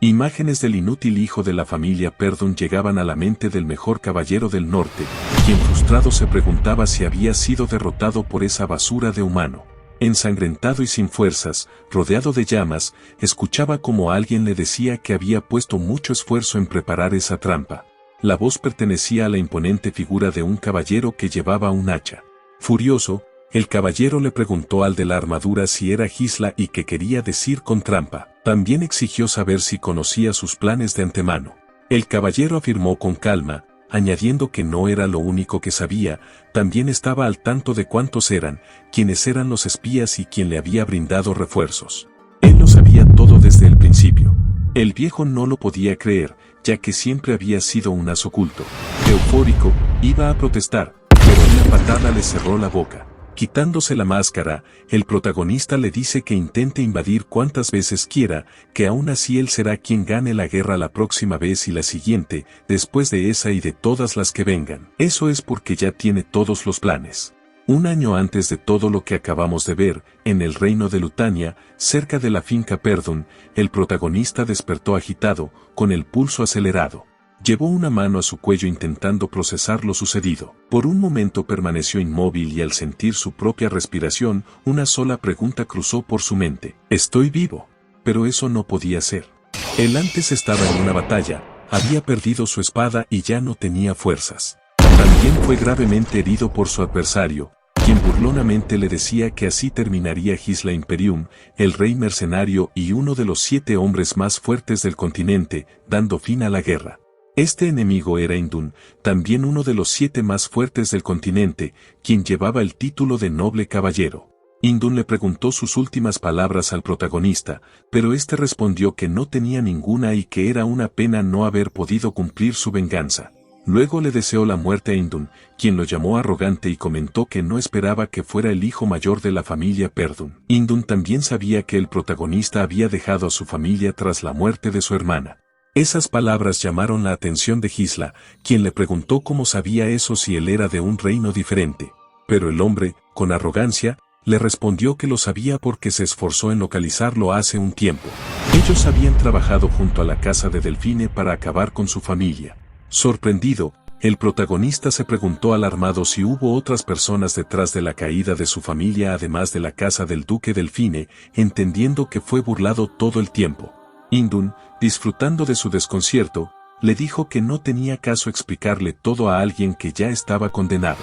Imágenes del inútil hijo de la familia Perdón llegaban a la mente del mejor caballero del norte, quien frustrado se preguntaba si había sido derrotado por esa basura de humano. Ensangrentado y sin fuerzas, rodeado de llamas, escuchaba como alguien le decía que había puesto mucho esfuerzo en preparar esa trampa. La voz pertenecía a la imponente figura de un caballero que llevaba un hacha. Furioso, el caballero le preguntó al de la armadura si era Gisla y qué quería decir con trampa. También exigió saber si conocía sus planes de antemano. El caballero afirmó con calma, añadiendo que no era lo único que sabía, también estaba al tanto de cuántos eran, quiénes eran los espías y quién le había brindado refuerzos. Él lo sabía todo desde el principio. El viejo no lo podía creer, ya que siempre había sido un as oculto. Eufórico, iba a protestar, pero una patada le cerró la boca. Quitándose la máscara, el protagonista le dice que intente invadir cuantas veces quiera, que aún así él será quien gane la guerra la próxima vez y la siguiente, después de esa y de todas las que vengan. Eso es porque ya tiene todos los planes. Un año antes de todo lo que acabamos de ver, en el reino de Lutania, cerca de la finca Perdón, el protagonista despertó agitado, con el pulso acelerado. Llevó una mano a su cuello intentando procesar lo sucedido. Por un momento permaneció inmóvil y al sentir su propia respiración, una sola pregunta cruzó por su mente. ¿Estoy vivo? Pero eso no podía ser. Él antes estaba en una batalla, había perdido su espada y ya no tenía fuerzas. También fue gravemente herido por su adversario, quien burlonamente le decía que así terminaría Gisla Imperium, el rey mercenario y uno de los 7 hombres más fuertes del continente, dando fin a la guerra. Este enemigo era Indun, también uno de los 7 más fuertes del continente, quien llevaba el título de noble caballero. Indun le preguntó sus últimas palabras al protagonista, pero este respondió que no tenía ninguna y que era una pena no haber podido cumplir su venganza. Luego le deseó la muerte a Indun, quien lo llamó arrogante y comentó que no esperaba que fuera el hijo mayor de la familia Perdón. Indun también sabía que el protagonista había dejado a su familia tras la muerte de su hermana. Esas palabras llamaron la atención de Gisla, quien le preguntó cómo sabía eso si él era de un reino diferente. Pero el hombre, con arrogancia, le respondió que lo sabía porque se esforzó en localizarlo hace un tiempo. Ellos habían trabajado junto a la casa de Delfine para acabar con su familia. Sorprendido, el protagonista se preguntó alarmado si hubo otras personas detrás de la caída de su familia además de la casa del duque Delfine, entendiendo que fue burlado todo el tiempo. Indun, disfrutando de su desconcierto, le dijo que no tenía caso explicarle todo a alguien que ya estaba condenado.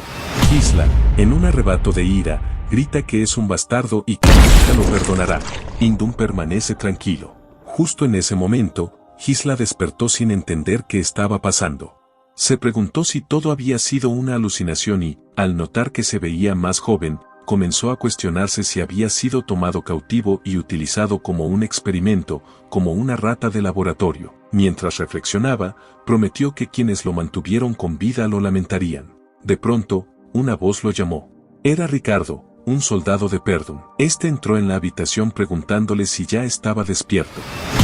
Gisla, en un arrebato de ira, grita que es un bastardo y que nunca lo perdonará. Indun permanece tranquilo. Justo en ese momento, Gisla despertó sin entender qué estaba pasando. Se preguntó si todo había sido una alucinación y, al notar que se veía más joven, comenzó a cuestionarse si había sido tomado cautivo y utilizado como un experimento, como una rata de laboratorio. Mientras reflexionaba, prometió que quienes lo mantuvieron con vida lo lamentarían. De pronto, una voz lo llamó. Era Ricardo, un soldado de Perdón. Este entró en la habitación preguntándole si ya estaba despierto.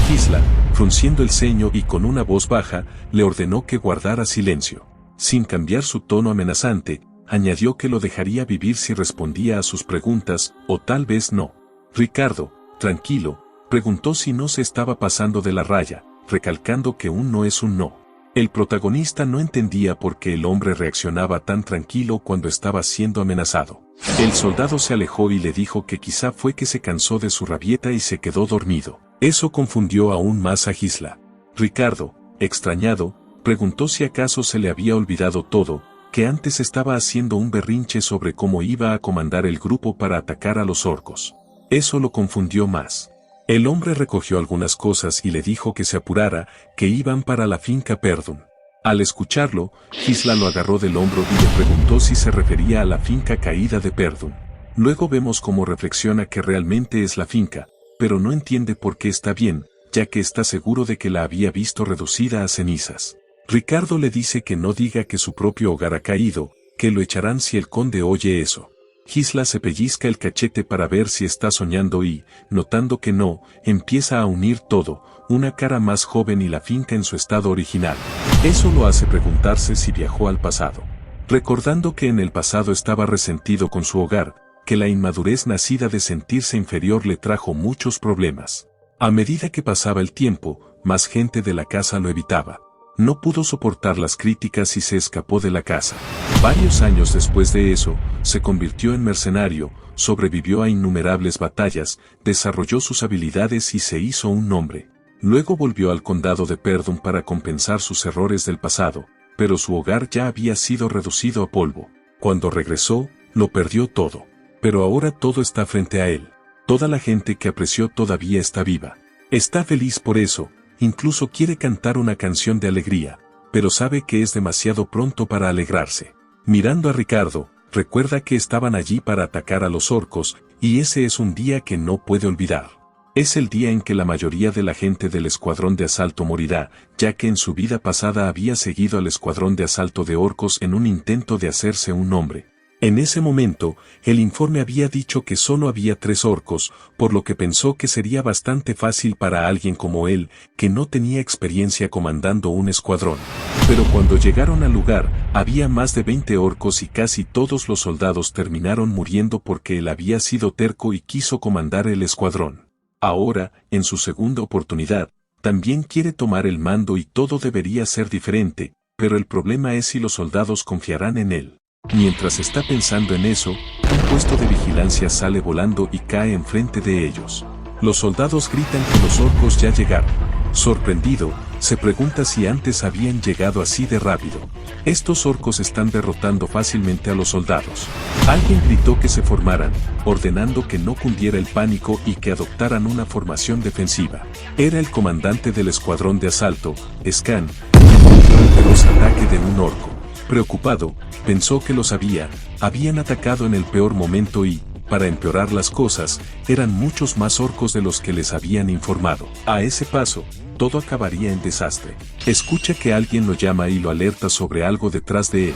Gisla, frunciendo el ceño y con una voz baja, le ordenó que guardara silencio. Sin cambiar su tono amenazante, añadió que lo dejaría vivir si respondía a sus preguntas, o tal vez no. Ricardo, tranquilo, preguntó si no se estaba pasando de la raya, recalcando que un no es un no. El protagonista no entendía por qué el hombre reaccionaba tan tranquilo cuando estaba siendo amenazado. El soldado se alejó y le dijo que quizá fue que se cansó de su rabieta y se quedó dormido. Eso confundió aún más a Gisla. Ricardo, extrañado, preguntó si acaso se le había olvidado todo, que antes estaba haciendo un berrinche sobre cómo iba a comandar el grupo para atacar a los orcos. Eso lo confundió más. El hombre recogió algunas cosas y le dijo que se apurara, que iban para la finca Perdón. Al escucharlo, Gisla lo agarró del hombro y le preguntó si se refería a la finca caída de Perdón. Luego vemos cómo reflexiona que realmente es la finca, pero no entiende por qué está bien, ya que está seguro de que la había visto reducida a cenizas. Ricardo le dice que no diga que su propio hogar ha caído, que lo echarán si el conde oye eso. Gisla se pellizca el cachete para ver si está soñando y, notando que no, empieza a unir todo, una cara más joven y la finca en su estado original. Eso lo hace preguntarse si viajó al pasado. Recordando que en el pasado estaba resentido con su hogar, que la inmadurez nacida de sentirse inferior le trajo muchos problemas. A medida que pasaba el tiempo, más gente de la casa lo evitaba. No pudo soportar las críticas y se escapó de la casa. Varios años después de eso, se convirtió en mercenario, sobrevivió a innumerables batallas, desarrolló sus habilidades y se hizo un nombre. Luego volvió al condado de Perdun para compensar sus errores del pasado, pero su hogar ya había sido reducido a polvo. Cuando regresó, lo perdió todo. Pero ahora todo está frente a él. Toda la gente que apreció todavía está viva. Está feliz por eso, incluso quiere cantar una canción de alegría, pero sabe que es demasiado pronto para alegrarse. Mirando a Ricardo, recuerda que estaban allí para atacar a los orcos, y ese es un día que no puede olvidar. Es el día en que la mayoría de la gente del escuadrón de asalto morirá, ya que en su vida pasada había seguido al escuadrón de asalto de orcos en un intento de hacerse un nombre. En ese momento, el informe había dicho que solo había 3 orcos, por lo que pensó que sería bastante fácil para alguien como él, que no tenía experiencia comandando un escuadrón. Pero cuando llegaron al lugar, había más de 20 orcos y casi todos los soldados terminaron muriendo porque él había sido terco y quiso comandar el escuadrón. Ahora, en su segunda oportunidad, también quiere tomar el mando y todo debería ser diferente, pero el problema es si los soldados confiarán en él. Mientras está pensando en eso, un puesto de vigilancia sale volando y cae enfrente de ellos. Los soldados gritan que los orcos ya llegaron. Sorprendido, se pregunta si antes habían llegado así de rápido. Estos orcos están derrotando fácilmente a los soldados. Alguien gritó que se formaran, ordenando que no cundiera el pánico y que adoptaran una formación defensiva. Era el comandante del escuadrón de asalto, Scan, que encontró el feroz ataque de un orco. Preocupado, pensó que los habían atacado en el peor momento y, para empeorar las cosas, eran muchos más orcos de los que les habían informado. A ese paso, todo acabaría en desastre. Escucha que alguien lo llama y lo alerta sobre algo detrás de él.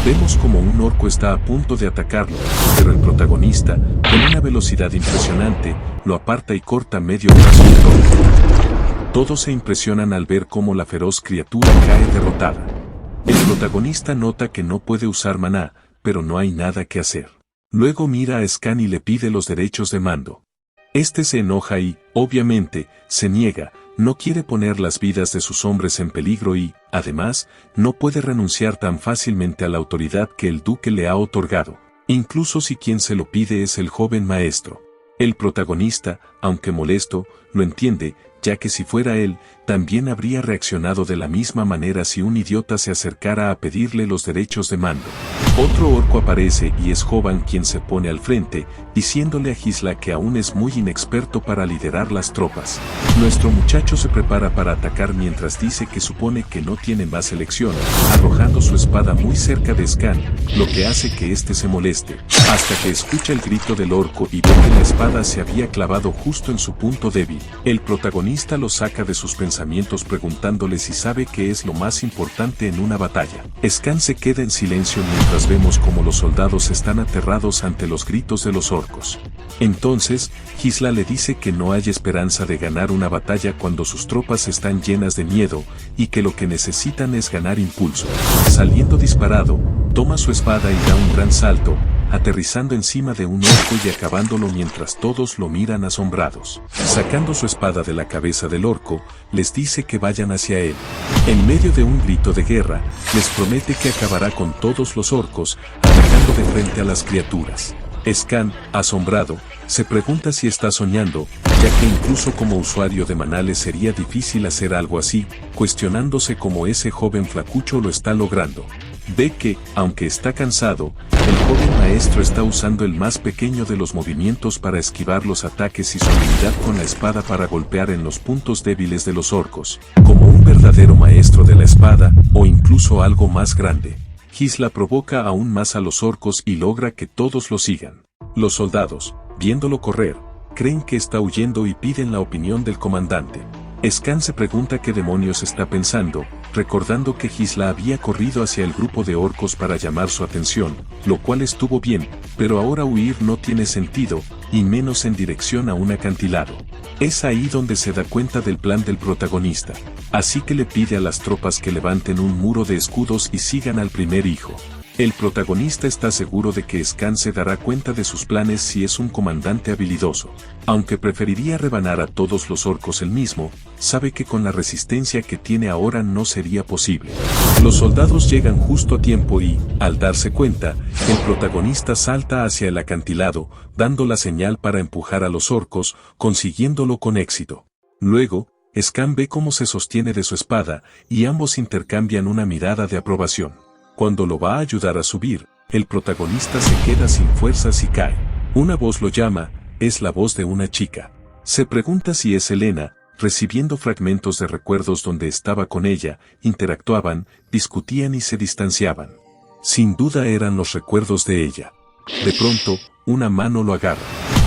Vemos como un orco está a punto de atacarlo, pero el protagonista, con una velocidad impresionante, lo aparta y corta medio brazo del orco. Todos se impresionan al ver cómo la feroz criatura cae derrotada. El protagonista nota que no puede usar maná, pero no hay nada que hacer. Luego mira a Scan y le pide los derechos de mando. Este se enoja y, obviamente, se niega, no quiere poner las vidas de sus hombres en peligro y, además, no puede renunciar tan fácilmente a la autoridad que el duque le ha otorgado, incluso si quien se lo pide es el joven maestro. El protagonista, aunque molesto, lo entiende, ya que si fuera él, también habría reaccionado de la misma manera si un idiota se acercara a pedirle los derechos de mando. Otro orco aparece y es Jovan quien se pone al frente, diciéndole a Gisla que aún es muy inexperto para liderar las tropas. Nuestro muchacho se prepara para atacar mientras dice que supone que no tiene más elección, arrojando su espada muy cerca de Scan, lo que hace que éste se moleste, hasta que escucha el grito del orco y ve que la espada se había clavado justo en su punto débil. El protagonista lo saca de sus pensamientos preguntándole si sabe qué es lo más importante en una batalla. Scan se queda en silencio mientras vemos como los soldados están aterrados ante los gritos de los orcos. Entonces, Gisla le dice que no hay esperanza de ganar una batalla cuando sus tropas están llenas de miedo, y que lo que necesitan es ganar impulso. Saliendo disparado, toma su espada y da un gran salto, aterrizando encima de un orco y acabándolo mientras todos lo miran asombrados. Sacando su espada de la cabeza del orco, les dice que vayan hacia él. En medio de un grito de guerra, les promete que acabará con todos los orcos, atacando de frente a las criaturas. Scan, asombrado, se pregunta si está soñando, ya que incluso como usuario de maná le sería difícil hacer algo así, cuestionándose cómo ese joven flacucho lo está logrando. Ve que, aunque está cansado, el joven maestro está usando el más pequeño de los movimientos para esquivar los ataques y su habilidad con la espada para golpear en los puntos débiles de los orcos, como un verdadero maestro de la espada, o incluso algo más grande. Gisla provoca aún más a los orcos y logra que todos lo sigan. Los soldados, viéndolo correr, creen que está huyendo y piden la opinión del comandante. Scan se pregunta qué demonios está pensando, recordando que Gisla había corrido hacia el grupo de orcos para llamar su atención, lo cual estuvo bien, pero ahora huir no tiene sentido, y menos en dirección a un acantilado. Es ahí donde se da cuenta del plan del protagonista, así que le pide a las tropas que levanten un muro de escudos y sigan al primer hijo. El protagonista está seguro de que Scan se dará cuenta de sus planes si es un comandante habilidoso. Aunque preferiría rebanar a todos los orcos él mismo, sabe que con la resistencia que tiene ahora no sería posible. Los soldados llegan justo a tiempo y, al darse cuenta, el protagonista salta hacia el acantilado, dando la señal para empujar a los orcos, consiguiéndolo con éxito. Luego, Scan ve cómo se sostiene de su espada, y ambos intercambian una mirada de aprobación. Cuando lo va a ayudar a subir, el protagonista se queda sin fuerzas y cae. Una voz lo llama, es la voz de una chica. Se pregunta si es Elena, recibiendo fragmentos de recuerdos donde estaba con ella, interactuaban, discutían y se distanciaban. Sin duda eran los recuerdos de ella. De pronto, una mano lo agarra.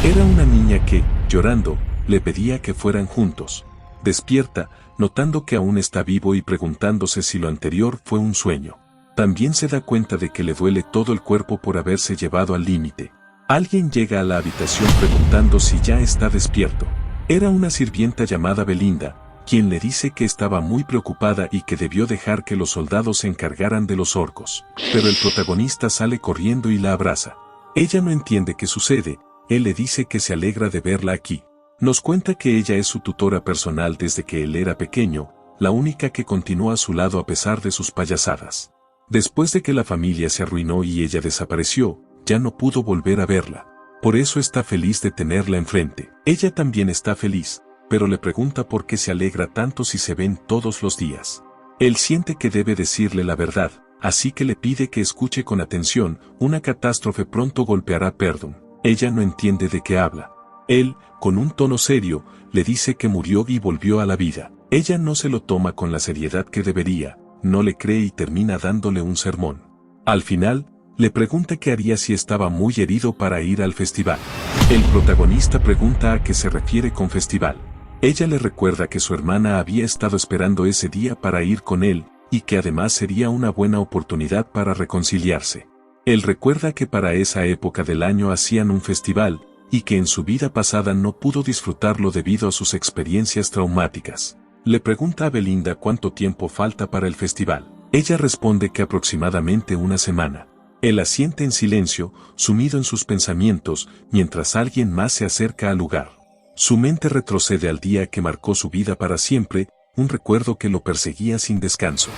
Era una niña que, llorando, le pedía que fueran juntos. Despierta, notando que aún está vivo y preguntándose si lo anterior fue un sueño. También se da cuenta de que le duele todo el cuerpo por haberse llevado al límite. Alguien llega a la habitación preguntando si ya está despierto. Era una sirvienta llamada Belinda, quien le dice que estaba muy preocupada y que debió dejar que los soldados se encargaran de los orcos. Pero el protagonista sale corriendo y la abraza. Ella no entiende qué sucede, él le dice que se alegra de verla aquí. Nos cuenta que ella es su tutora personal desde que él era pequeño, la única que continuó a su lado a pesar de sus payasadas. Después de que la familia se arruinó y ella desapareció, ya no pudo volver a verla. Por eso está feliz de tenerla enfrente. Ella también está feliz, pero le pregunta por qué se alegra tanto si se ven todos los días. Él siente que debe decirle la verdad, así que le pide que escuche con atención, una catástrofe pronto golpeará a Perdón. Ella no entiende de qué habla. Él, con un tono serio, le dice que murió y volvió a la vida. Ella no se lo toma con la seriedad que debería. No le cree y termina dándole un sermón. Al final, le pregunta qué haría si estaba muy herido para ir al festival. El protagonista pregunta a qué se refiere con festival. Ella le recuerda que su hermana había estado esperando ese día para ir con él, y que además sería una buena oportunidad para reconciliarse. Él recuerda que para esa época del año hacían un festival, y que en su vida pasada no pudo disfrutarlo debido a sus experiencias traumáticas. Le pregunta a Belinda cuánto tiempo falta para el festival. Ella responde que aproximadamente una semana. Él asiente en silencio, sumido en sus pensamientos, mientras alguien más se acerca al lugar. Su mente retrocede al día que marcó su vida para siempre, un recuerdo que lo perseguía sin descanso.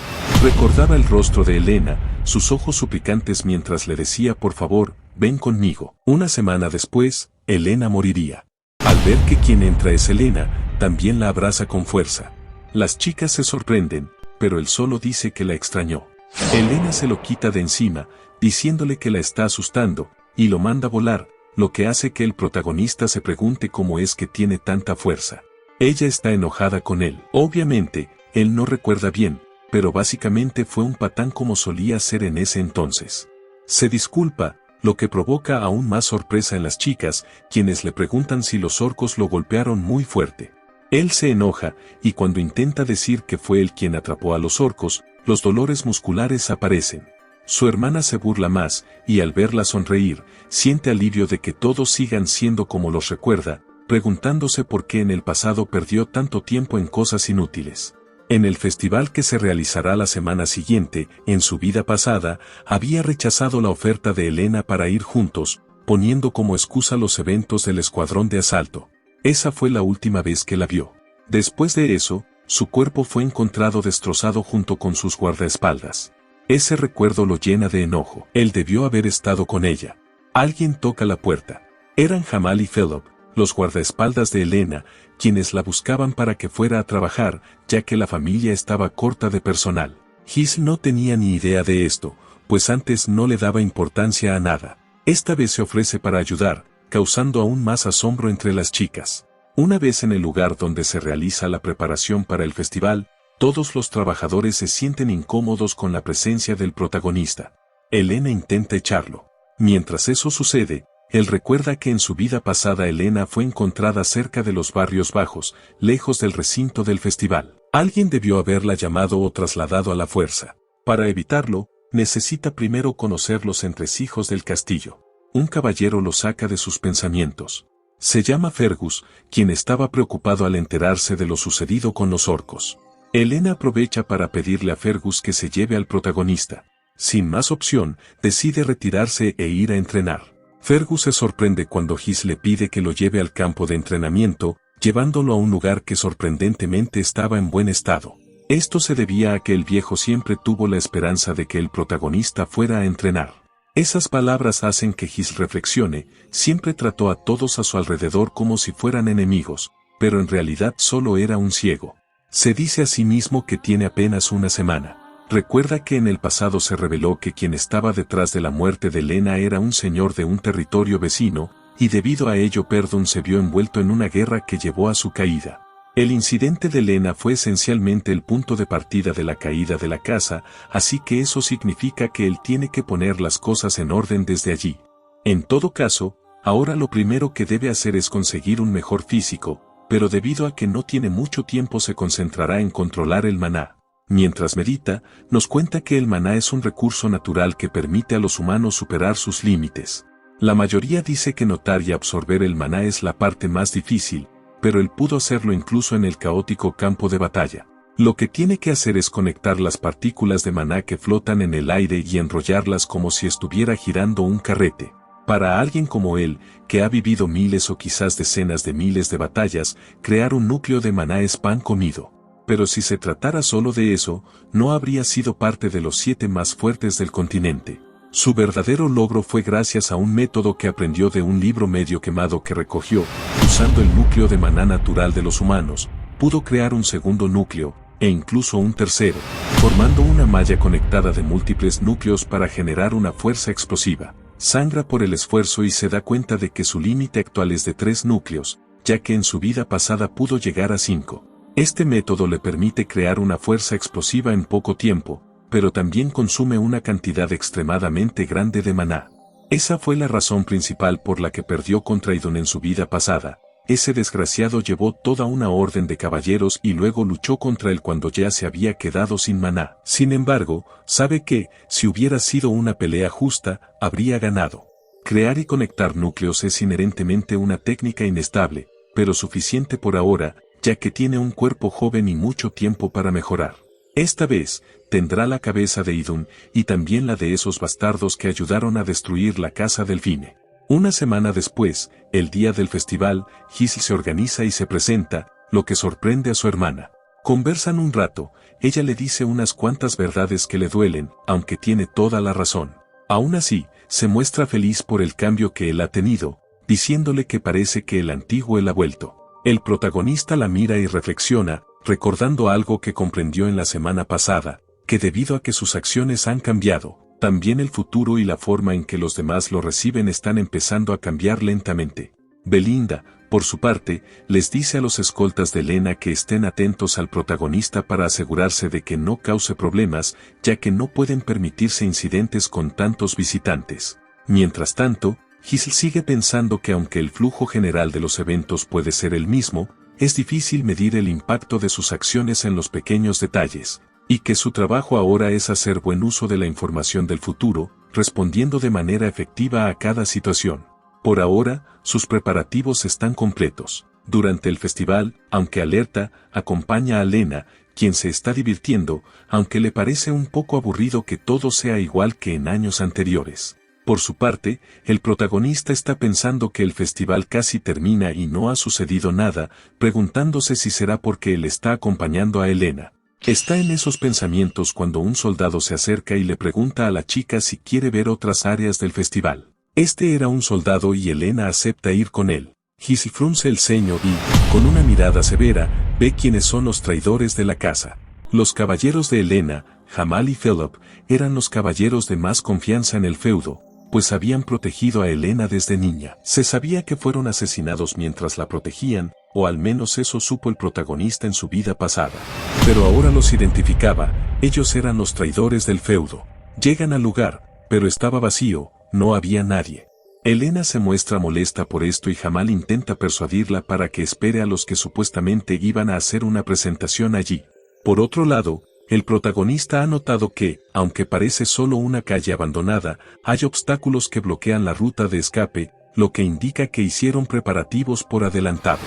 Recordaba el rostro de Elena, sus ojos suplicantes mientras le decía por favor, ven conmigo. Una semana después, Elena moriría. Al ver que quien entra es Elena, también la abraza con fuerza. Las chicas se sorprenden, pero él solo dice que la extrañó. Elena se lo quita de encima, diciéndole que la está asustando, y lo manda volar, lo que hace que el protagonista se pregunte cómo es que tiene tanta fuerza. Ella está enojada con él. Obviamente, él no recuerda bien, pero básicamente fue un patán como solía ser en ese entonces. Se disculpa, lo que provoca aún más sorpresa en las chicas, quienes le preguntan si los orcos lo golpearon muy fuerte. Él se enoja, y cuando intenta decir que fue él quien atrapó a los orcos, los dolores musculares aparecen. Su hermana se burla más, y al verla sonreír, siente alivio de que todos sigan siendo como los recuerda, preguntándose por qué en el pasado perdió tanto tiempo en cosas inútiles. En el festival que se realizará la semana siguiente, en su vida pasada, había rechazado la oferta de Elena para ir juntos, poniendo como excusa los eventos del escuadrón de asalto. Esa fue la última vez que la vio. Después de eso, su cuerpo fue encontrado destrozado junto con sus guardaespaldas. Ese recuerdo lo llena de enojo. Él debió haber estado con ella. Alguien toca la puerta. Eran Jamal y Philip, los guardaespaldas de Elena, quienes la buscaban para que fuera a trabajar, ya que la familia estaba corta de personal. Giselle no tenía ni idea de esto, pues antes no le daba importancia a nada. Esta vez se ofrece para ayudar, causando aún más asombro entre las chicas. Una vez en el lugar donde se realiza la preparación para el festival, todos los trabajadores se sienten incómodos con la presencia del protagonista. Elena intenta echarlo. Mientras eso sucede, él recuerda que en su vida pasada Elena fue encontrada cerca de los barrios bajos, lejos del recinto del festival. Alguien debió haberla llamado o trasladado a la fuerza. Para evitarlo, necesita primero conocer los entresijos del castillo. Un caballero lo saca de sus pensamientos. Se llama Fergus, quien estaba preocupado al enterarse de lo sucedido con los orcos. Elena aprovecha para pedirle a Fergus que se lleve al protagonista. Sin más opción, decide retirarse e ir a entrenar. Fergus se sorprende cuando His le pide que lo lleve al campo de entrenamiento, llevándolo a un lugar que sorprendentemente estaba en buen estado. Esto se debía a que el viejo siempre tuvo la esperanza de que el protagonista fuera a entrenar. Esas palabras hacen que His reflexione, siempre trató a todos a su alrededor como si fueran enemigos, pero en realidad solo era un ciego. Se dice a sí mismo que tiene apenas una semana. Recuerda que en el pasado se reveló que quien estaba detrás de la muerte de Lena era un señor de un territorio vecino, y debido a ello Perdón se vio envuelto en una guerra que llevó a su caída. El incidente de Lena fue esencialmente el punto de partida de la caída de la casa, así que eso significa que él tiene que poner las cosas en orden desde allí. En todo caso, ahora lo primero que debe hacer es conseguir un mejor físico, pero debido a que no tiene mucho tiempo se concentrará en controlar el maná. Mientras medita, nos cuenta que el maná es un recurso natural que permite a los humanos superar sus límites. La mayoría dice que notar y absorber el maná es la parte más difícil, pero él pudo hacerlo incluso en el caótico campo de batalla. Lo que tiene que hacer es conectar las partículas de maná que flotan en el aire y enrollarlas como si estuviera girando un carrete. Para alguien como él, que ha vivido miles o quizás decenas de miles de batallas, crear un núcleo de maná es pan comido. Pero si se tratara solo de eso, no habría sido parte de los 7 más fuertes del continente. Su verdadero logro fue gracias a un método que aprendió de un libro medio quemado que recogió. Usando el núcleo de maná natural de los humanos, pudo crear un segundo núcleo, e incluso un tercero, formando una malla conectada de múltiples núcleos para generar una fuerza explosiva. Sangra por el esfuerzo y se da cuenta de que su límite actual es de 3 núcleos, ya que en su vida pasada pudo llegar a 5. Este método le permite crear una fuerza explosiva en poco tiempo, pero también consume una cantidad extremadamente grande de maná. Esa fue la razón principal por la que perdió contra Idun en su vida pasada. Ese desgraciado llevó toda una orden de caballeros y luego luchó contra él cuando ya se había quedado sin maná. Sin embargo, sabe que, si hubiera sido una pelea justa, habría ganado. Crear y conectar núcleos es inherentemente una técnica inestable, pero suficiente por ahora, ya que tiene un cuerpo joven y mucho tiempo para mejorar. Esta vez, tendrá la cabeza de Idun, y también la de esos bastardos que ayudaron a destruir la casa Delfine. Una semana después, el día del festival, His se organiza y se presenta, lo que sorprende a su hermana. Conversan un rato, ella le dice unas cuantas verdades que le duelen, aunque tiene toda la razón. Aún así, se muestra feliz por el cambio que él ha tenido, diciéndole que parece que el antiguo él ha vuelto. El protagonista la mira y reflexiona, recordando algo que comprendió en la semana pasada, que debido a que sus acciones han cambiado, también el futuro y la forma en que los demás lo reciben están empezando a cambiar lentamente. Belinda, por su parte, les dice a los escoltas de Lena que estén atentos al protagonista para asegurarse de que no cause problemas, ya que no pueden permitirse incidentes con tantos visitantes. Mientras tanto, His sigue pensando que aunque el flujo general de los eventos puede ser el mismo, es difícil medir el impacto de sus acciones en los pequeños detalles, y que su trabajo ahora es hacer buen uso de la información del futuro, respondiendo de manera efectiva a cada situación. Por ahora, sus preparativos están completos. Durante el festival, aunque alerta, acompaña a Lena, quien se está divirtiendo, aunque le parece un poco aburrido que todo sea igual que en años anteriores. Por su parte, el protagonista está pensando que el festival casi termina y no ha sucedido nada, preguntándose si será porque él está acompañando a Elena. Está en esos pensamientos cuando un soldado se acerca y le pregunta a la chica si quiere ver otras áreas del festival. Este era un soldado y Elena acepta ir con él. His frunce el ceño y, con una mirada severa, ve quiénes son los traidores de la casa. Los caballeros de Elena, Jamal y Philip, eran los caballeros de más confianza en el feudo, pues habían protegido a Elena desde niña. Se sabía que fueron asesinados mientras la protegían, o al menos eso supo el protagonista en su vida pasada. Pero ahora los identificaba, ellos eran los traidores del feudo. Llegan al lugar, pero estaba vacío, no había nadie. Elena se muestra molesta por esto y Jamal intenta persuadirla para que espere a los que supuestamente iban a hacer una presentación allí. Por otro lado, el protagonista ha notado que, aunque parece solo una calle abandonada, hay obstáculos que bloquean la ruta de escape, lo que indica que hicieron preparativos por adelantado.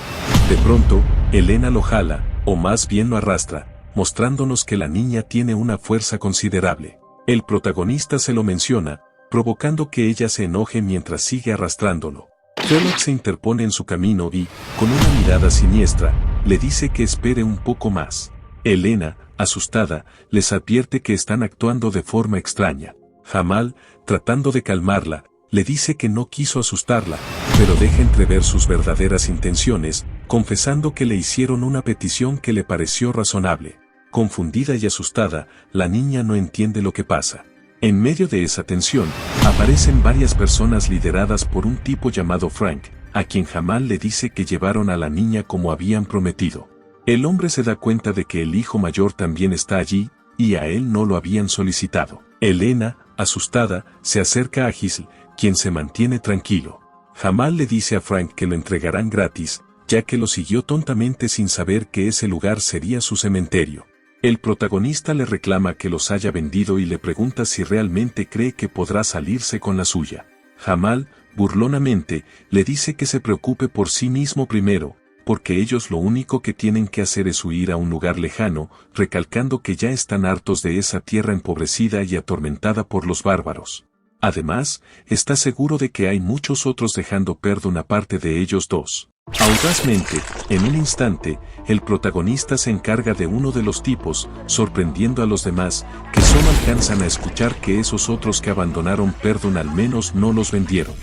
De pronto, Elena lo jala, o más bien lo arrastra, mostrándonos que la niña tiene una fuerza considerable. El protagonista se lo menciona, provocando que ella se enoje mientras sigue arrastrándolo. Sherlock se interpone en su camino y, con una mirada siniestra, le dice que espere un poco más. Elena, asustada, les advierte que están actuando de forma extraña. Jamal, tratando de calmarla, le dice que no quiso asustarla, pero deja entrever sus verdaderas intenciones, confesando que le hicieron una petición que le pareció razonable. Confundida y asustada, la niña no entiende lo que pasa. En medio de esa tensión, aparecen varias personas lideradas por un tipo llamado Frank, a quien Jamal le dice que llevaron a la niña como habían prometido. El hombre se da cuenta de que el hijo mayor también está allí, y a él no lo habían solicitado. Elena, asustada, se acerca a Gisle, quien se mantiene tranquilo. Jamal le dice a Frank que lo entregarán gratis, ya que lo siguió tontamente sin saber que ese lugar sería su cementerio. El protagonista le reclama que los haya vendido y le pregunta si realmente cree que podrá salirse con la suya. Jamal, burlonamente, le dice que se preocupe por sí mismo primero, porque ellos lo único que tienen que hacer es huir a un lugar lejano, recalcando que ya están hartos de esa tierra empobrecida y atormentada por los bárbaros. Además, está seguro de que hay muchos otros dejando Perdón aparte de ellos dos. Audazmente, en un instante, el protagonista se encarga de uno de los tipos, sorprendiendo a los demás, que solo alcanzan a escuchar que esos otros que abandonaron Perdón al menos no los vendieron.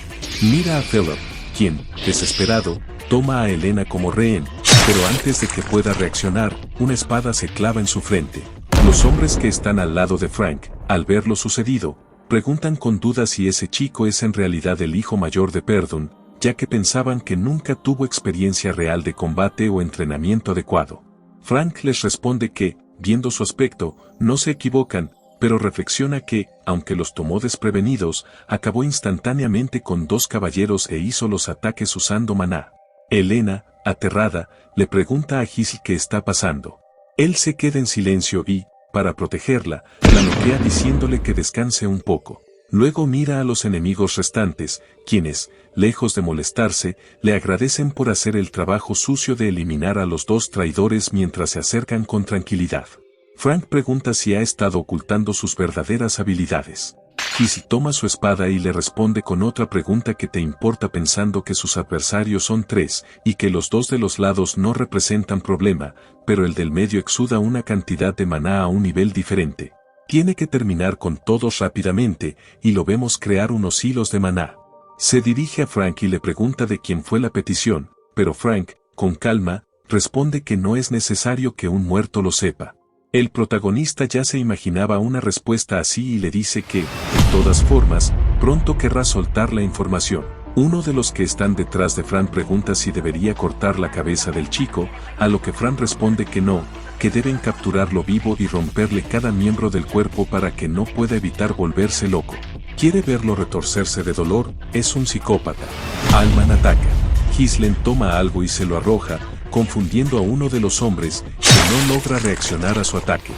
Mira a Philip, quien, desesperado, toma a Elena como rehén, pero antes de que pueda reaccionar, una espada se clava en su frente. Los hombres que están al lado de Frank, al ver lo sucedido, preguntan con duda si ese chico es en realidad el hijo mayor de Perdón, ya que pensaban que nunca tuvo experiencia real de combate o entrenamiento adecuado. Frank les responde que, viendo su aspecto, no se equivocan, pero reflexiona que, aunque los tomó desprevenidos, acabó instantáneamente con dos caballeros e hizo los ataques usando maná. Elena, aterrada, le pregunta a Gisle qué está pasando. Él se queda en silencio y, para protegerla, la noquea diciéndole que descanse un poco. Luego mira a los enemigos restantes, quienes, lejos de molestarse, le agradecen por hacer el trabajo sucio de eliminar a los dos traidores mientras se acercan con tranquilidad. Frank pregunta si ha estado ocultando sus verdaderas habilidades. Gisle toma su espada y le responde con otra pregunta que te importa pensando que sus adversarios son tres, y que los dos de los lados no representan problema, pero el del medio exuda una cantidad de maná a un nivel diferente. Tiene que terminar con todos rápidamente, y lo vemos crear unos hilos de maná. Se dirige a Frank y le pregunta de quién fue la petición, pero Frank, con calma, responde que no es necesario que un muerto lo sepa. El protagonista ya se imaginaba una respuesta así y le dice que, de todas formas, pronto querrá soltar la información. Uno de los que están detrás de Frank pregunta si debería cortar la cabeza del chico, a lo que Frank responde que no, que deben capturarlo vivo y romperle cada miembro del cuerpo para que no pueda evitar volverse loco. Quiere verlo retorcerse de dolor, es un psicópata. Alman ataca. Gislen toma algo y se lo arroja, confundiendo a uno de los hombres, que no logra reaccionar a su ataque.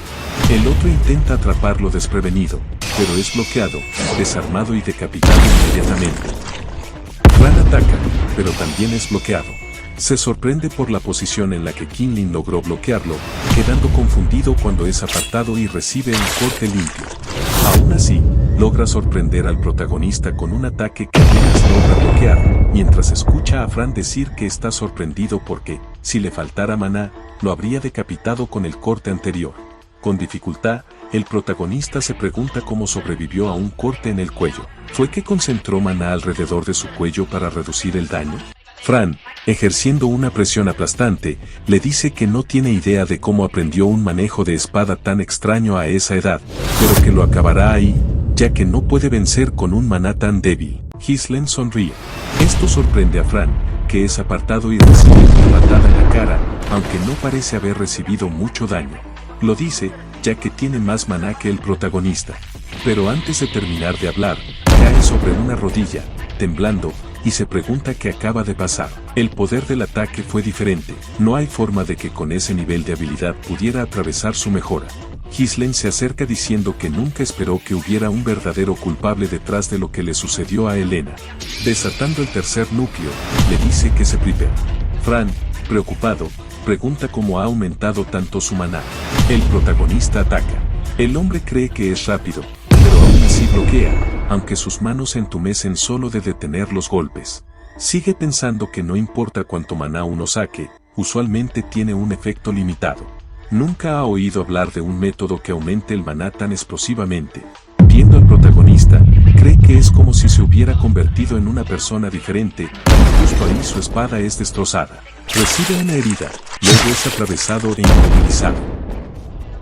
El otro intenta atraparlo desprevenido, pero es bloqueado, desarmado y decapitado inmediatamente. Fran ataca, pero también es bloqueado. Se sorprende por la posición en la que Kinlin logró bloquearlo, quedando confundido cuando es apartado y recibe un corte limpio. Aún así, logra sorprender al protagonista con un ataque que apenas logra bloquear, mientras escucha a Fran decir que está sorprendido porque, si le faltara maná, lo habría decapitado con el corte anterior. Con dificultad, el protagonista se pregunta cómo sobrevivió a un corte en el cuello. ¿Fue que concentró maná alrededor de su cuello para reducir el daño? Fran, ejerciendo una presión aplastante, le dice que no tiene idea de cómo aprendió un manejo de espada tan extraño a esa edad, pero que lo acabará ahí, ya que no puede vencer con un maná tan débil. Gislen sonríe. Esto sorprende a Fran, que es apartado y recibe una patada en la cara, aunque no parece haber recibido mucho daño. Lo dice, ya que tiene más maná que el protagonista. Pero antes de terminar de hablar, cae sobre una rodilla, temblando, y se pregunta qué acaba de pasar. El poder del ataque fue diferente, no hay forma de que con ese nivel de habilidad pudiera atravesar su mejora. Gislen se acerca diciendo que nunca esperó que hubiera un verdadero culpable detrás de lo que le sucedió a Elena. Desatando el tercer núcleo, le dice que se prepare. Fran, preocupado, pregunta cómo ha aumentado tanto su maná. El protagonista ataca. El hombre cree que es rápido, desbloquea, aunque sus manos se entumecen solo de detener los golpes. Sigue pensando que no importa cuánto maná uno saque, usualmente tiene un efecto limitado. Nunca ha oído hablar de un método que aumente el maná tan explosivamente. Viendo al protagonista, cree que es como si se hubiera convertido en una persona diferente, y justo ahí su espada es destrozada. Recibe una herida, luego es atravesado e inmovilizado.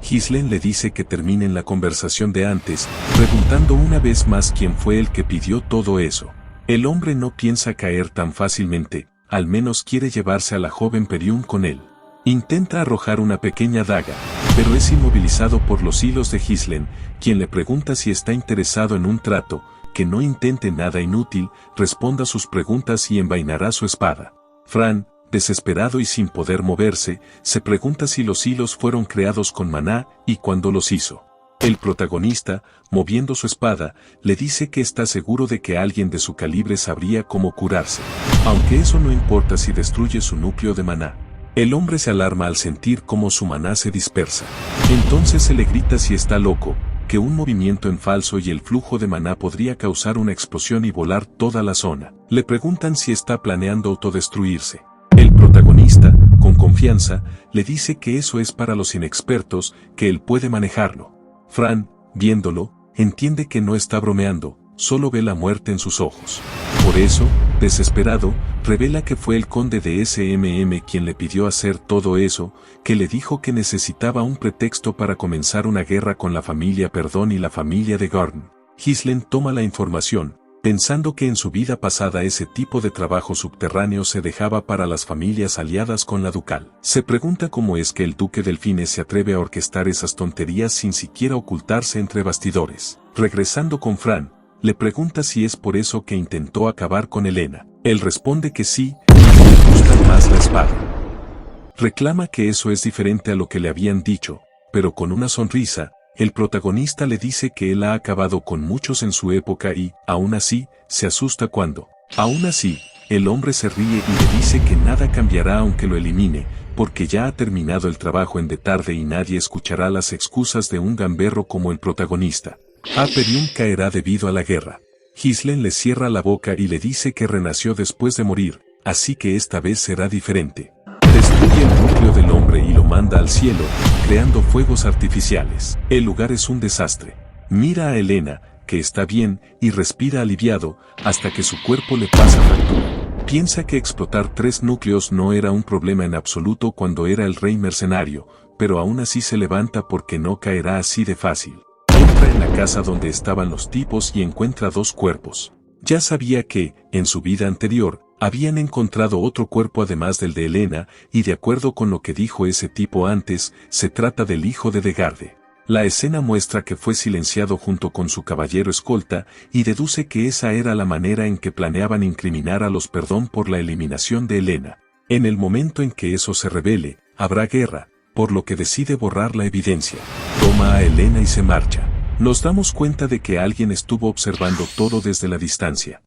Ghislaine le dice que terminen la conversación de antes, preguntando una vez más quién fue el que pidió todo eso. El hombre no piensa caer tan fácilmente, al menos quiere llevarse a la joven Perium con él. Intenta arrojar una pequeña daga, pero es inmovilizado por los hilos de Ghislaine, quien le pregunta si está interesado en un trato, que no intente nada inútil, responda sus preguntas y envainará su espada. Fran, desesperado y sin poder moverse, se pregunta si los hilos fueron creados con maná y cuándo los hizo. El protagonista, moviendo su espada, le dice que está seguro de que alguien de su calibre sabría cómo curarse, aunque eso no importa si destruye su núcleo de maná. El hombre se alarma al sentir cómo su maná se dispersa. Entonces se le grita si está loco, que un movimiento en falso y el flujo de maná podría causar una explosión y volar toda la zona. Le preguntan si está planeando autodestruirse. El protagonista, con confianza, le dice que eso es para los inexpertos, que él puede manejarlo. Fran, viéndolo, entiende que no está bromeando, solo ve la muerte en sus ojos. Por eso, desesperado, revela que fue el conde de SMM quien le pidió hacer todo eso, que le dijo que necesitaba un pretexto para comenzar una guerra con la familia Perdón y la familia de Garn. Ghislaine toma la información, pensando que en su vida pasada ese tipo de trabajo subterráneo se dejaba para las familias aliadas con la ducal. Se pregunta cómo es que el duque Delfines se atreve a orquestar esas tonterías sin siquiera ocultarse entre bastidores. Regresando con Fran, le pregunta si es por eso que intentó acabar con Elena. Él responde que sí, y que le gusta más la espada. Reclama que eso es diferente a lo que le habían dicho, pero con una sonrisa, el protagonista le dice que él ha acabado con muchos en su época y, aún así, se asusta cuando. Aún así, el hombre se ríe y le dice que nada cambiará aunque lo elimine, porque ya ha terminado el trabajo en de tarde y nadie escuchará las excusas de un gamberro como el protagonista. Perium caerá debido a la guerra. Ghislaine le cierra la boca y le dice que renació después de morir, así que esta vez será diferente. Destruye el núcleo del hombre y lo manda al cielo, creando fuegos artificiales. El lugar es un desastre. Mira a Elena, que está bien, y respira aliviado, hasta que su cuerpo le pasa factura. Piensa que explotar 3 núcleos no era un problema en absoluto cuando era el rey mercenario, pero aún así se levanta porque no caerá así de fácil. Entra en la casa donde estaban los tipos y encuentra 2 cuerpos. Ya sabía que, en su vida anterior, habían encontrado otro cuerpo además del de Elena, y de acuerdo con lo que dijo ese tipo antes, se trata del hijo de Degarde. La escena muestra que fue silenciado junto con su caballero escolta, y deduce que esa era la manera en que planeaban incriminar a los Perdón por la eliminación de Elena. En el momento en que eso se revele, habrá guerra, por lo que decide borrar la evidencia. Toma a Elena y se marcha. Nos damos cuenta de que alguien estuvo observando todo desde la distancia.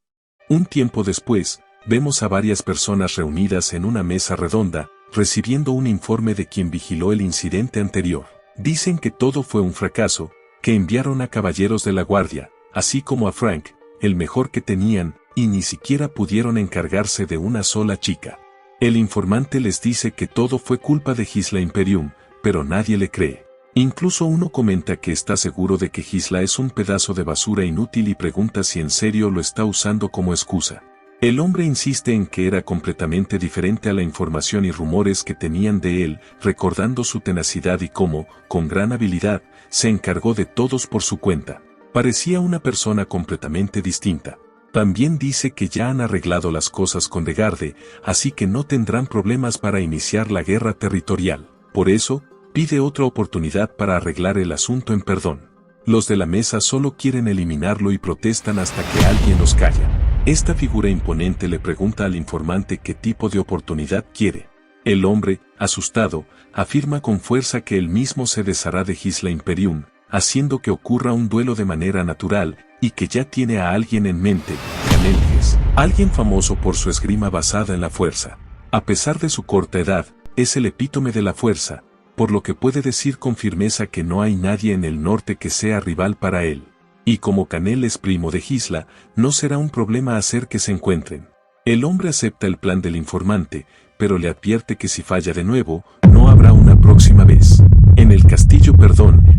Un tiempo después, vemos a varias personas reunidas en una mesa redonda, recibiendo un informe de quien vigiló el incidente anterior. Dicen que todo fue un fracaso, que enviaron a caballeros de la guardia, así como a Frank, el mejor que tenían, y ni siquiera pudieron encargarse de una sola chica. El informante les dice que todo fue culpa de Ghislaine Perium, pero nadie le cree. Incluso uno comenta que está seguro de que Ghislaine es un pedazo de basura inútil y pregunta si en serio lo está usando como excusa. El hombre insiste en que era completamente diferente a la información y rumores que tenían de él, recordando su tenacidad y cómo, con gran habilidad, se encargó de todos por su cuenta. Parecía una persona completamente distinta. También dice que ya han arreglado las cosas con Degarde, así que no tendrán problemas para iniciar la guerra territorial. Por eso, pide otra oportunidad para arreglar el asunto en Perdón. Los de la mesa solo quieren eliminarlo y protestan hasta que alguien los calla. Esta figura imponente le pregunta al informante qué tipo de oportunidad quiere. El hombre, asustado, afirma con fuerza que él mismo se deshará de Ghislaine Perium, haciendo que ocurra un duelo de manera natural, y que ya tiene a alguien en mente, Canelges, alguien famoso por su esgrima basada en la fuerza. A pesar de su corta edad, es el epítome de la fuerza, por lo que puede decir con firmeza que no hay nadie en el norte que sea rival para él. Y como Canel es primo de Gisla, no será un problema hacer que se encuentren. El hombre acepta el plan del informante, pero le advierte que si falla de nuevo, no habrá una próxima vez. En el castillo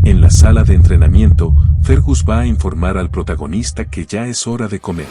en la sala de entrenamiento, Fergus va a informar al protagonista que ya es hora de comer.